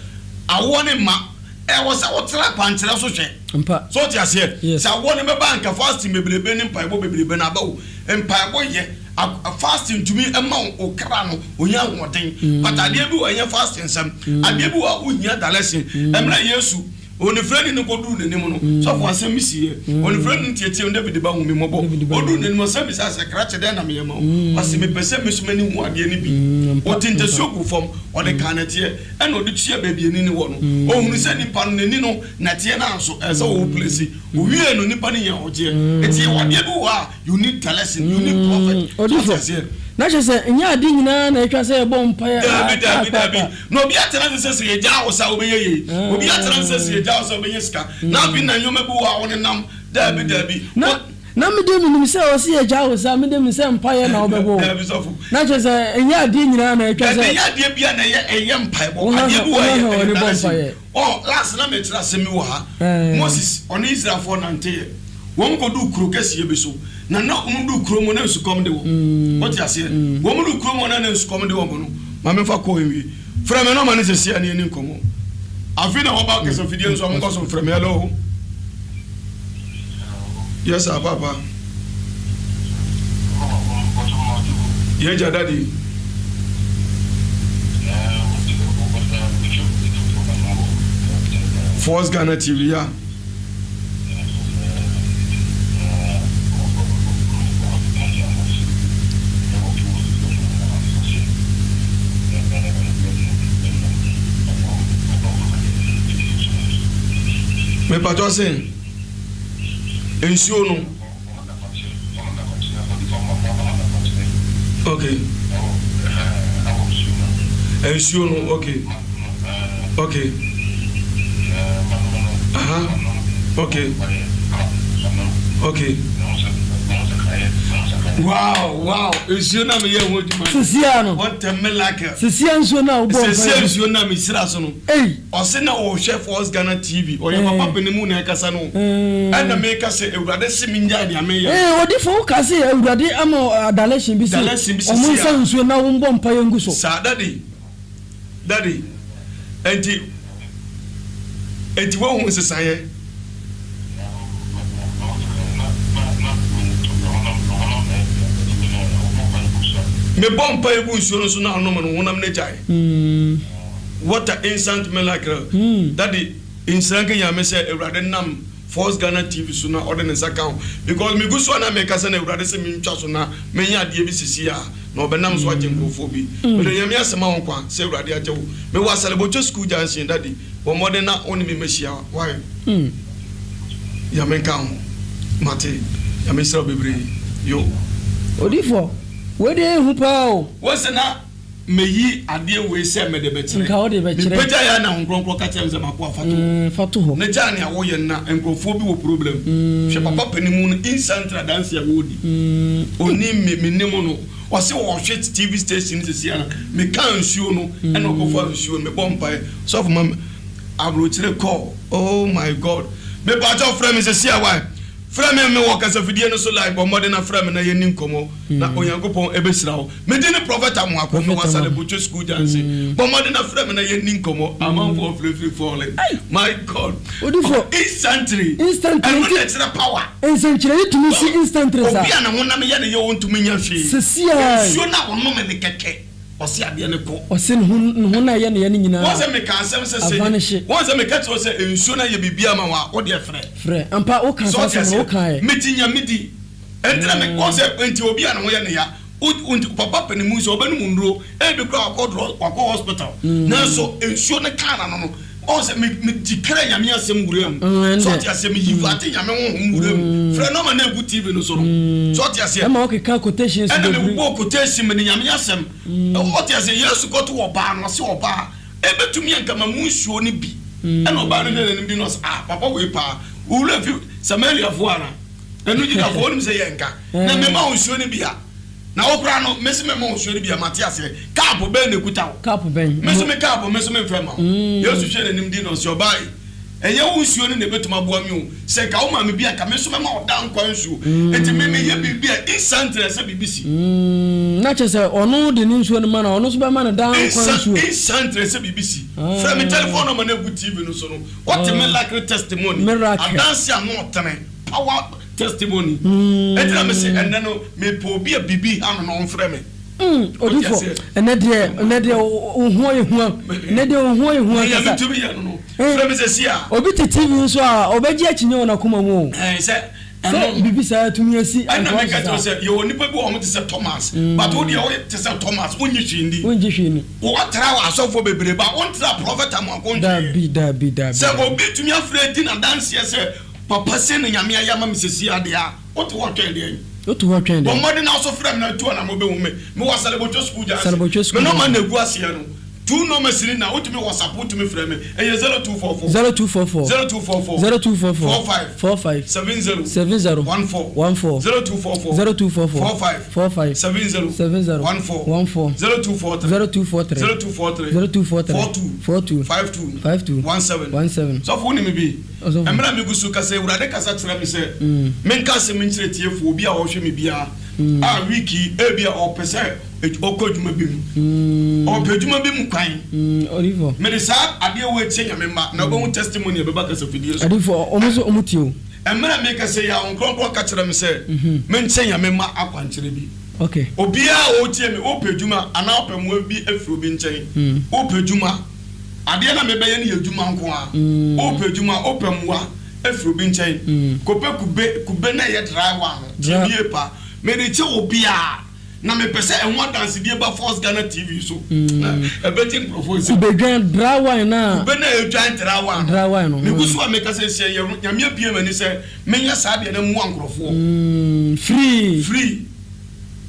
awone ma I was out trap and so so just here. So I want to bank a fasting, maybe benin paibo, maybe benabo, and paibo ye a fasting to me amount or crano or young one thing. But I did do a fasting some. I did do a unya the lesson. I'm like Yesu. On the friend in the Godu, the Nemono, so for some miss here. On the friend in Tietty and David Bang, Mimobo, Odu and Mosambis as a cratch than a memo. Was me percent many more be. What in the soap form or the canet here, and no the cheer baby in any one. Oh, we send in Panino, Natiana, so as a whole place. We are no Nipania or dear. It's here what you are. You need lesson, you need prophet. Na chese nya di nyina na etwa se bompire dabi no bi atena se se eja wo sa obeye obi atena se se eja wo sa obeye ska na bi na nyoma bi wa woni nam dabi na me dem nim se o se eja wo sa me dem se empire na obebo na chese nya di nyina na etwa se nya di bia na eye empire bo ade bi wa ye bompire oh last na me tira se mi wo ha Moses on Israel for nante won ko du kuro kese ye bi so na umundu kromo na nsukom de wo what you say wo mundu kromo na nsukom de wo no ma me fa ko wi fra me no ma ne se sia ne ni nkomo afi na wo ba kese fidie nso am ko so fra me hello yes papa yeah daddy Force Ghana TV yeah me pato sen ensio no okay ensio no okay okay wow ensio na me ye wo djuma sisiano what a melaka sisianso na wo sisianso na me sira so no ose na o chef Force Ghana TV o ye papa penimu na kasa no na me ka se ewurade siminja dia me ye odi fo ka se ewurade ama adaleshin bi se o mun sanso na wo mbom pa yengu so sa daddy enti wo hu se saye me bompa ebu nsuo so na anom no wonam na jai water instant miracle daddy instant ya me say ewurade nam Force Ghana TV so na ordinance account because me guso na me kasa na ewurade se me ntwa so na me nya de bi sisi a na obenam so agenkrofo bi me de yame asema won kwa se ewurade ajewo me wa celebrate school junction daddy wo modern na oni me machia why ya me kan mate ya me sra bebre yo odifo we de hu pa o wo se na meyi ade we se me de bekyere nka wo de bekyere me peja ya na nkronkro ka tere se mako afato fato ho na ja ne awo ye na nkrofo bi wo problem hwe papa panimu no insantra dance ya wodi oni me nimo no wase wo hwe TV station se sia na me kan nsuo no e na okofo nsuo me bompa so for mam abro kire call oh my god me ba jo frame se sia why frame me wo kasa fidie no so like bo modern frame na ye nin komo na onyankopon ebesira wo me di ne prophet amuako me wasale bocho school dance bo modern frame na ye nin komo amount for free falling my god odifo instantly and extra power instantly to me see instantly obi ana wona me ye ne ye wontumi nya hwe sesia so na wono me ne keke osi ade ne ko osi no na ye ne nyina wose me ka asem se wose me ka to se ensuo na ye bibia ma wa wo de frɛ ampa o kan sa o kan metinya midi entra me wose enti obi ana wo ye ne ya papa panimu so obanu munro e be kra akɔ hospital na so ensuo ne kana no wose me dikra nyame asem wuram so ti asem yivate nyame ho wuram frɛ no ma na egu TV no so no so ti asem ma o ka quotations and me go quotation me nyame asem what ti asem yesu ko to oba no se oba e betumi anka ma munsuo ne bi e no oba no ne bi no papa we pa wura fi Samaria fo ara enu ji da fo nim se yenka na me ma unsuo ne bi a na okra no mesi me ma unsuo ne bi a Matias kapo ben ne kuta kapo ben mesi me kapo mesi me frema yesu hwe ne nim di no se obai enye unsuo ne betuma boa mi o se ka o ma me bi aka me so me ma odan kwa nsuo enti me ye bi a instantly se BBC na che se onu de ni nsuo ne ma na onu so be ma na dan kwa nsuo instantly se BBC from me telephone number na gu TV no so no what a miracle testimony dance ya no tene power testimony enti na me se enne no me po bi a bibi an no mfrɛ me odifo ene de oho ehu ene de oho ehu ya me to bi ya no frɛ me se sia obi te TV so a obeji akinye na kuma mu se bibi sa tumi asi ana me ka to se yo nipa bi o mo te se Thomas but wo de o te se Thomas wonyi hwindi wo atra wa asofo bebre ba won tra prophet amonko da bi se obi tumi afre di na dance se papa se no nyame ayama mesesi ade a wo to wo twende en otu ho twende bo mode na so frem na tu na mo be wo me wasale bocho school ja me no man na egu ase no two numbers in now to me WhatsApp to me frame 0244 45 70 14 0244 45 70 14 0243 52 17 so for me be emra me gusu kase urade kasa tira me se men kase men tire tiefo obi a wo hwe me bia a wiki e bia opese okoduma bim opeduma bim kwan Olivo me de sa ade we tie nyame ma na obo testimony e beba kasa fidie so Olivo omuzo omutio emra me kase ya onkronkro ka tira me se men tie nyame ma akwankyere bi okay obi a o tie me opeduma ana opemu bi afro bi nchen opeduma ade na me be ye ne yeduma nko a opeduma opemwa afro bi nchen kope kube na ye dry one tie pa me de che obi a na me pese enwa dance die ba Force Ghana TV so e betin propose be dwan dry one na be na e dwan dry one no me gusu a me kase se nyame abie mani se menya sa de na mu ankrofo free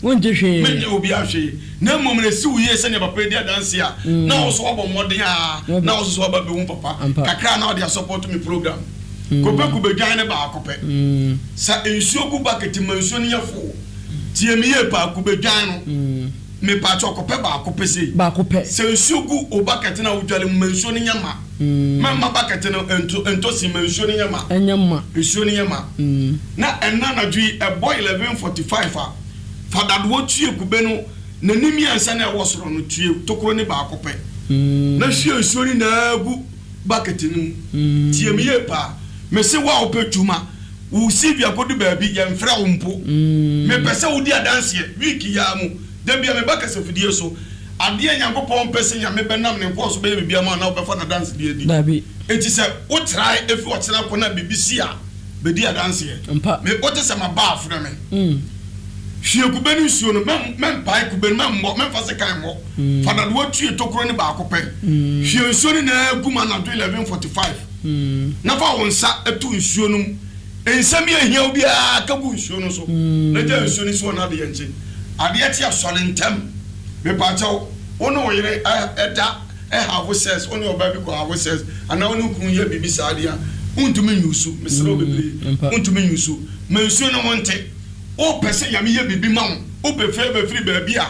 wonje hwe menye obi ahwe na mom na si uye se ne papa dia dance a na wo so obo modern a na wo so oba be wu papa kakra na wo dia support me program kope kube dwan ne ba akope sa ensuo gu bucket mansuo ne yefo tie me ye pa kube dwan no me pa chokope ba akope sei ba akope se ensuo gu o bucket na wo dwale mansuo ne nyama mama bucket no ento si mansuo ne nyama enyama ensuo ne nyama na enna na dwi e boy 11:45 a fada do tue kube no na nimi ansa na e wo soro no tue tokoro ne ba akope na hwe ensuo ni na gu bucket no tie me ye pa me se wa opetuma wo sivia kodu baabi ye mfra wo mpo me pese wo di adanse wiki ya mu da bia me baka se fidie so ade nyankopon pese nya me benam ne nko so be bia ma na wo befa na dance die di dabi enti se wo try efi wo tena ko na BBC a be di adanse me wo te se ma ba afro me hwie kubeni suo no mem pai kubeni mem fa se kan mo fada do tue tokoro ne ba akopɛ hwie suo ni na guma na 11:45 na fa wonsa etu nsuo no ensem ye hia obi a ka bu nsuo no so na ja nsuo ni so na de yenche ade ati asole ntem me pa chawo ono yire eda have says only your baby go have says and now no kun ye bibi sadia untumi nyusu meselo bebre untumi nyusu mensuo no wonte o pese yame ye bibi ma wo o be free baby a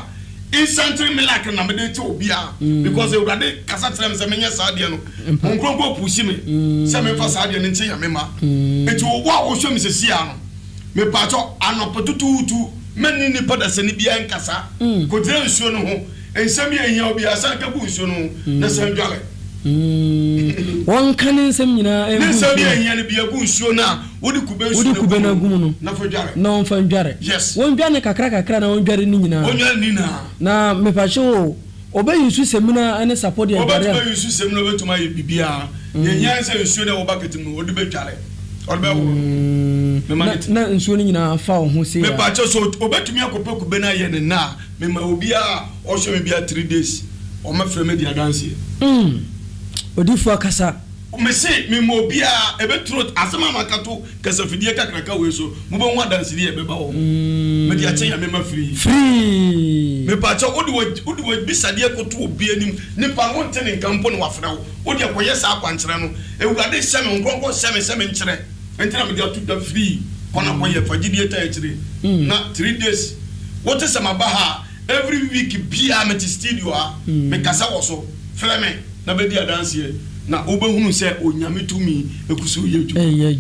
instantly me like na me de te obi a because e urade kasa trem se menye sadia no onkronko pushi me se me fa sadia ne nche yame ma eti wo a wo hwe me sesi a no me pa cho anopotututu meni ni pada se ni bia nkasa ko dire nsuo no ho ensem ye hia obi asa ka bu nsuo no na san dwale won kan ensem nyina e ensem ye hia ne bia bu nsuo na wodi kube na gumu no na fa dwale na on fa dware yes won dwane kakra na on dware ni nyina won dware ni na me pa cho obe yusu semina ane support ya dware obe yusu semina betuma ye bibia ye hia ensem nsuo na wo bucket no wodi be dwale orbe wo na nsuo ni nyina fa wo ho se me pa cho so obetumi akope kube na ye ne na me ma obi a o hwe me bia 3 days o ma frɛ me dia dance odifu akasa me se me mo obi a ebetro asema makato kasa fidie kakraka we so mo be nwa dance die be ba wo me dia chen ya me ma free me pa cho odi wo bisadie koto obi anim ni pa won te ne nkampo ne wafra wo odi akoye sa akwankyere no ewurade hye me nkonko hye me nkyere entina me dia to da free kona koye fagidie ta ekyire na 3 days what is my baha every week bia me studio a me kasa wo so freme na be dia dance here na obehunu se onyame tumi ekusu ye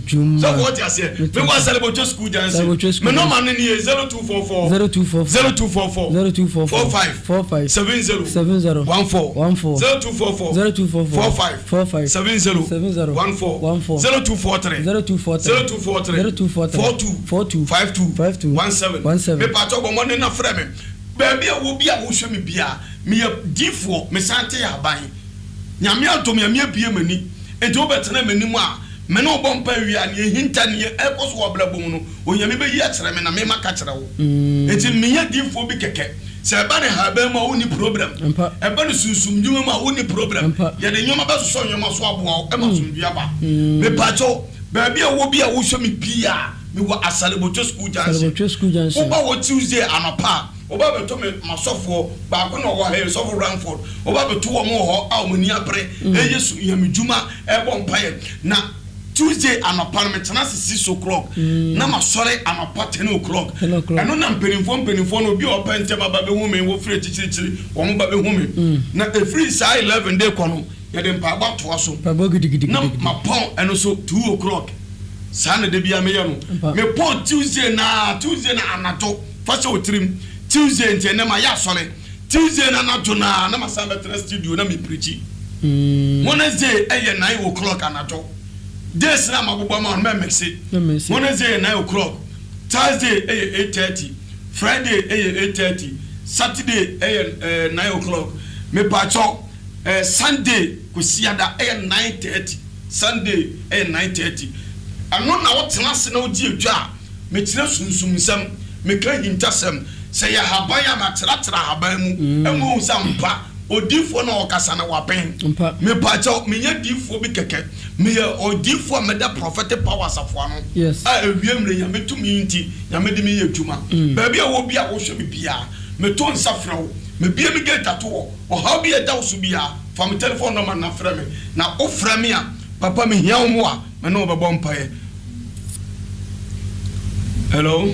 juma so what you say me go celebrate school dance me no man ni 0244 0244 0244 45 70 14 0244 45 70 14 0243 42 52 me pa to go money na freme baby a wo bia wo hwe me bia me difo me sante ya ban nyame atom ya me bia mani enti wo betena mani mu a me no bompa wia ne hinta ne ekoso wo bla bom no onyame be yi akere me na me maka kere wo enti me ya difo bi keke se ba ne ha ba ma wo ni problem e ba ne sunsum dwuma ma wo ni problem ya de nyoma ba so nyoma so aboa e ma sundua ba me pacho baby a wo bia wo hwe me bia me wo asalebocho school dance wo ba wo Tuesday anopa oba beto me masofo ba ko no wo he sofo Ranford oba beto wo mo ho a mo ni abre yesu yamedjuma e bo mpaye na Tuesday anopa me tena 6 o'clock na masore anopa 10 o'clock eno na mpenifo no bi opente baba be hu me wo free chichiri wo mo ba be hu me na e free sa 11 day kono ye de mpa ba to so na mapon eno so 2 o'clock sana de bia me ye no me pon Tuesday na anato fa so trim Tuesday nti na ma ya sole Tuesday na nato na masamba tra studio na me preach Wednesday 9 o'clock anato this na magbogbo ma me mix Wednesday 9 o'clock Thursday 8:30 Friday 8:30 Saturday 9 o'clock me pacho Sunday kusiada 9:30 Sunday 9:30 ano na wo tena se na oji edwa me tira sunsum sam me kan hintasam se ya habaya matratra haban mu emu sampa odifo na okasa na wapen me pacho me nya difo bi keke me odifo me da prophetic powers afo ano a ewiem le ya metumi nti ya me de me yedwuma ba bia wo bia wo hwe bia me to nsafra wo me bia me get tato o ha bia da wo so bia fa me telephone number na fra me na o fra me a papa me hia wo mo a me no be bom pae. Hello.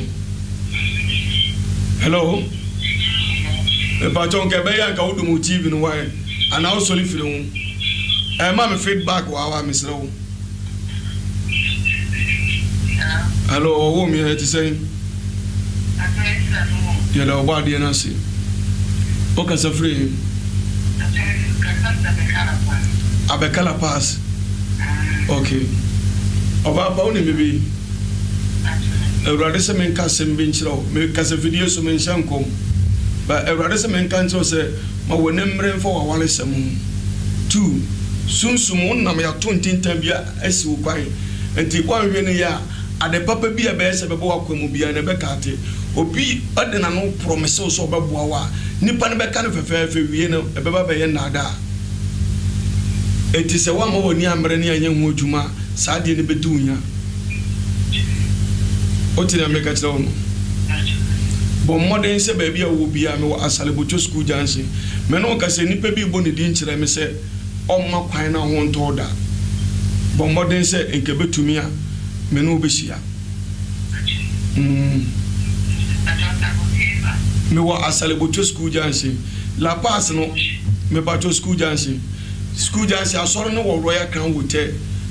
E ba jon ke be yan ka wo do TV no wa and also li fire hu e ma me feedback wa me sere wo. Hello, wo mi e ti say ya da wa de na si o ka sa free abekala pass okay oba ba oni mebi Eurade se men ka sembe nchiro me ka se video so men shankom ba eurade se men kan so se ma wonem mre fo wa wale sam 2 sunsum na me ya tontintan bia asi wo kwan enti kwa hwe ne ya ade papa bia be se bebo akwamu bia ne be kate obi ode na no promise so beboa wa nipa ne be ka ne fefefe wie ne e be ba be ye nada enti se wa ma woni amre ne anya hu adwuma sa de ne be dunya Otina make a tell. But modern say baby will be a no Asalebocho school dancing. Menoka say Nipe be bonny dinch, me say, oh, my quina won't order. But modern say in Quebec to me, Menu Bishia. Me wa Asalebocho school dancing. La pass no, me bacho school dancing. School dancing, I saw no royal crown would tell.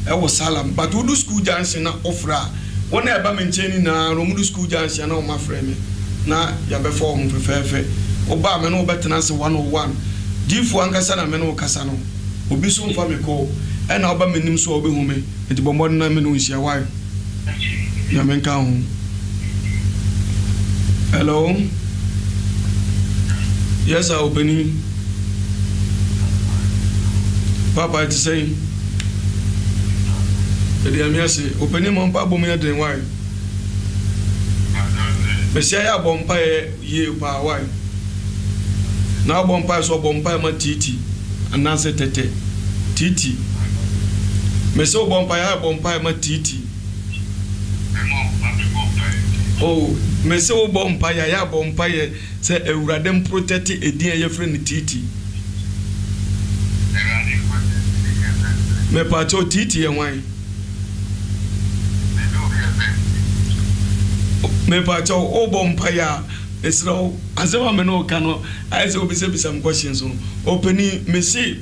I was salam, but we do school dancing na offra. One ever maintaining na no do school dancing na my friend. Na ya before mo fefe. Oba me no better na 101. Difu ankasa na me no kasa no. Obi so mfa me ko. E na oba menim so obi hu me. Enti bombo na me no hia why. Ya men ka hu. Hello. Yes, I opening. Papa is saying. The Amiasi, opening mon papa me den why. Messiah bompire ye pa why. Now bompire so bompire ma titi and answer tete. Titi. Meso bompire ma titi. Oh, meso bompire ya bompire say Euradem protect a dear your friend titi. Me pacho titi and why. Me pacho o bompire is no as a woman no cano. I say obi say some questions on opening me say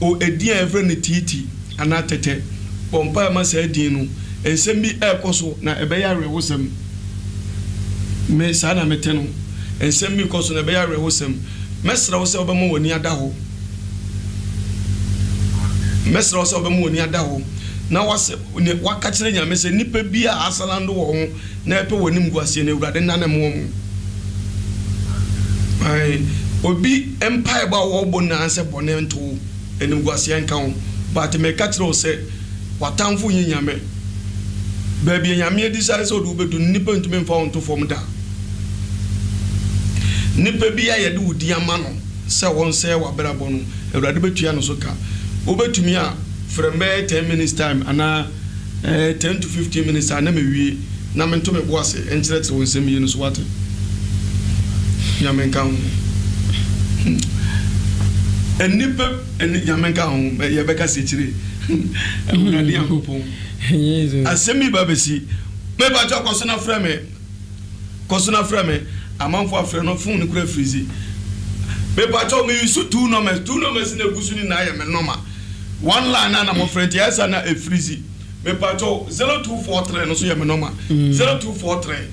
o a dear friend titi and not tete bompire ma say dinu and send me air coso na ebeya rewosem me sana meteno and send me coso na ebeya rewosem mesra wo say obemo woni ada ho mesra wo say obemo woni ada ho na wase ne wakachire nya me say nipa bia asalando wo ho na epe wonim guase na ewurade nanem wo mu ai obi empire ba wo bo na anse bone nto enim guase enka ho but me kachire wo say watamfo nyinyame ba bia nyame edi sare so do bedu nipa ntumi mfa wonto fom da nipa bia ye de wudi amano se won se wa brabo no ewurade betua no so ka obetumi a from 10 minutes time ana 10 to 15 minutes ana me wie na me to me boase enchirete won sem yi no so wate nyamenka ho enipa nyamenka ho ye beka se chire ewurade yakopon Jesus asemi babesi me ba jo kosona frame amanfo afre no fun ni kura frizi me ba jo me use two numbers na gusu ni na ya me normal one line na mo friend yes na e frizi me ba jo 0243 no so ya me normal 0243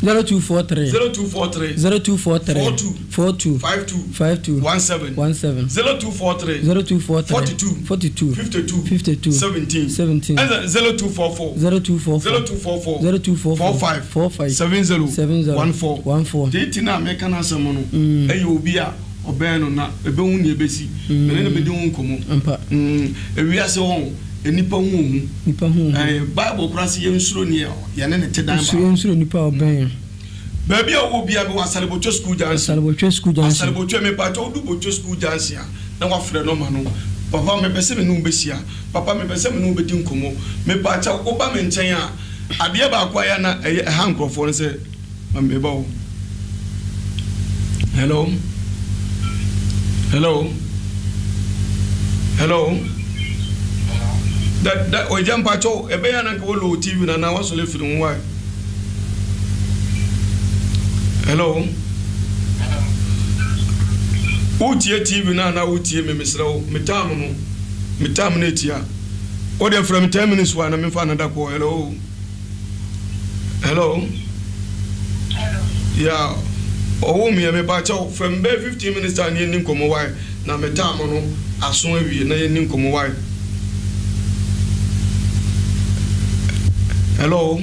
0243 42 17 0243 42 52 17 0244 45 70 14 date na me kana asemo no eyi obi a obeno na ebe hu ni ebesi me na be di hu komo ewiase ho enipa hu bible krasi ye nsuro ni ye ne te dan ba nsuro nipa oben baby o bia be Asalebocho school dance Asalebocho me pa to du bocho school dance ya na wa frɛ no ma no papa me pese me no besia papa me pese me no bedi nkomo me pa cha o ba me nkyɛn a ade ba akwa ya na ha nkrofo no sɛ me ba o hello that o jampa cho ebe ya na ko lo TV na wa so le firi nwa hello utie TV na utie me mesrawo metam na etia o dey from 10 minutes wa na me fa na da ko hello yeah o me ba cha from 15 minutes and yin nkomo wa na metam no aso awie na yin nkomo wa hello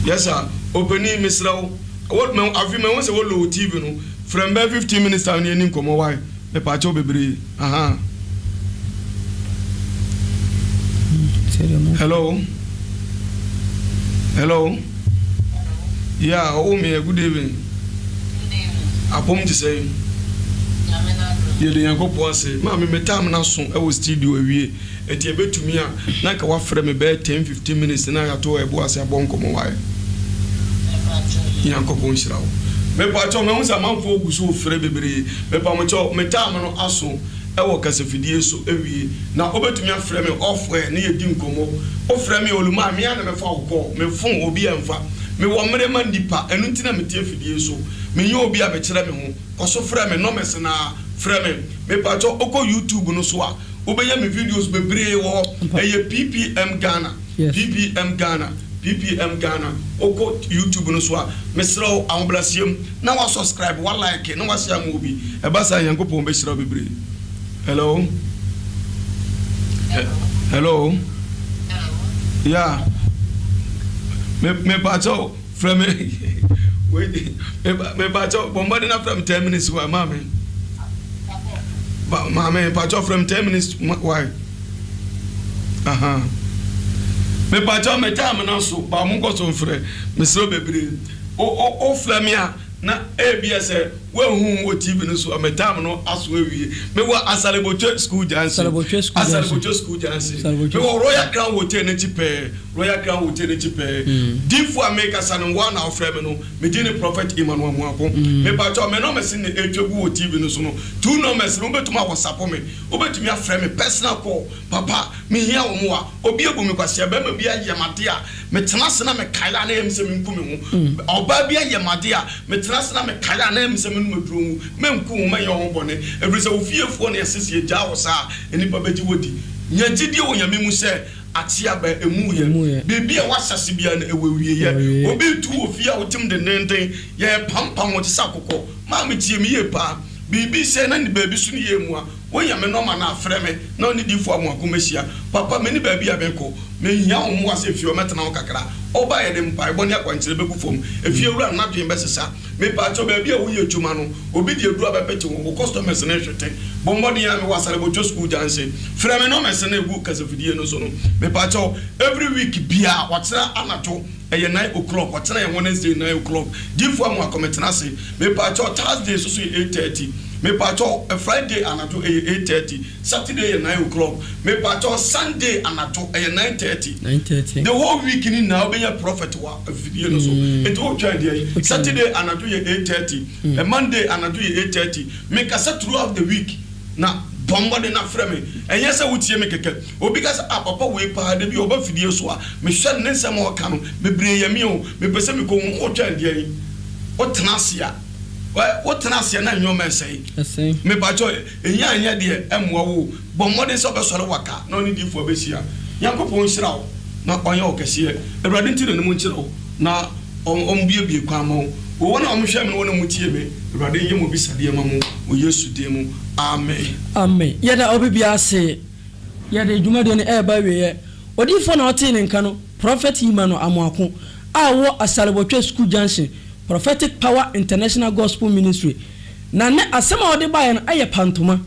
yes sir opening mesrawo what me afi me won say wo low TV no from 15 minutes time ni nkomo why me pa cho bebre aha hello yeah oh me good evening apom ti say ye de yankopo ase ma me metam na so e wo studio awie eti ebetumi a na ka wa frɛ me be 10-15 minutes na ya to ebo ase abon nkomo why Yankopon Shraw. Me pacho me unsa manfo gusu frɛ bebre. Me pa mocho me tam no aso e wo kasafidie so ewie. Na obetumi afrɛ me ofwe ne yedi nkomo. Ofrɛ me oluma me ana me fa wo me fon obi amfa. Me wo mre ma ndipa enu ntina me tie fidie so. Me ye obi a be kyerɛ me ho. Koso frɛ me no mese na frɛ me pacho oko YouTube no so a obenya me videos bebre wo eye PPM Ghana. PPM Ghana oko YouTube no so a mesrɛ ambrasiem na wa subscribe wa like na wa share mo bi e ba sa Yankopon be shira bebre. Hello. Yeah. Me pacho from wait me pacho bombarding from 10 minutes why mama pacho from 10 minutes why me pacho me time na so ba mo ko so frɛ me sro bebre o flamia na ABS we hu wo TV no so me time no aso awie me wa Asalebocho school jansi me wa Royal Crown Hotel na chipe difu America san one na frɛ me no me di ne Prophet Emmanuel Muako me pacho me no me sin etwegu wo TV no so no two numbers no betuma WhatsApp me obetumi afrɛ me personal call papa me hia wo mo a obi ebu me kwase ba ma bi ayemade a me tena se na me kaila na em se me nku me ho oba bi ayemade a me tena se na me kaila na em se me no drum me nku wo ma ye ho bone every say ofiefo na yesese ja wo sa enipa beji wodi nyagidie wo nyame mu se atia ba emu ye bebi a wasase bia na ewewie ye obi tu ofia wotim de nenten ye pampam wo tisa kokko ma me tie me ye pa bibi se na ni baby su ni ye mu a wo nyame no ma na afrɛ me na oni difo amoakomahia papa me ni baby abeko me hia wo mu ase fie o metena wo kakra oba ye dem pai boni akwankyere beku fom efie wura na dwen besesa me pa cho baby a wo ye adwuma no obi di eduru abepete wo customers na hwete bombodi ya me Asalebocho school janse frɛ me no mese na egu kasafidie no so no me pa cho every week bia watena anato eye 9 o'clock watena ye Wednesday 9 o'clock difo amoakometena se me pa cho Thursday so 8:30 me pacho Friday anato 8:30 Saturday 9 o'clock me pacho Sunday anato 9:30 the whole week ni na obenya prophet wa video no so it will try there Saturday anato 8:30 Monday anato 8:30 me kasa throughout the week na bombo de na frame enye se wutie me keke obi kasa papa we pa de bi oba video so a me hwe ne nsem o ka no me bre yami o me pese me ko wo try there o tenasia what nasia na nyoma nsei me bacho enya de emwa wo bomode so be sore waka na oni difo besia Yankopon Shraw na onye okese Ewurade ntire ne mu nkire na ombiebie kwa ma wo na omhwe me wona mutie me Ewurade yemu bisade ma mu o Yesu de mu amen yeda obibia se yeda dwumade ne eba wiye odifo na ote ne nka no Prophet Emmanuel Amoako a wo Asalebocho school junction Prophetic Power International Gospel Ministry na ne asema ode ba ye no aye pantoma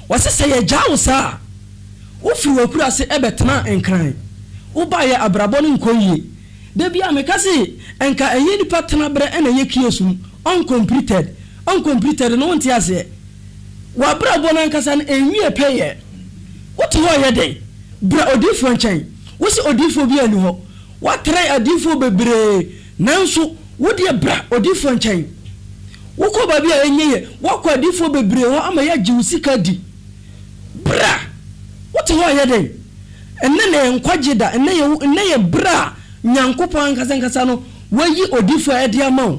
wasese ye jawo sa wo fi wakura se ebetena enkran wo ba ye abrabo ne nkoyie de bia mekase enka enye ni patena bre ena ye kiesum uncompleted no wonti ase wa abrabo na nkasa ne enwie peye wo to ho ye den bra odifo nchen wo se odifo bia ni ho what try adifo bebre nanso wodi bra odifo nchen woko ba bia enyeye wako adifo bebre ho ama ya jiwsika di bra what ho ye den enne ne nkwagida enne ye bra Nyankopon nkasa no wayi odifo ade ama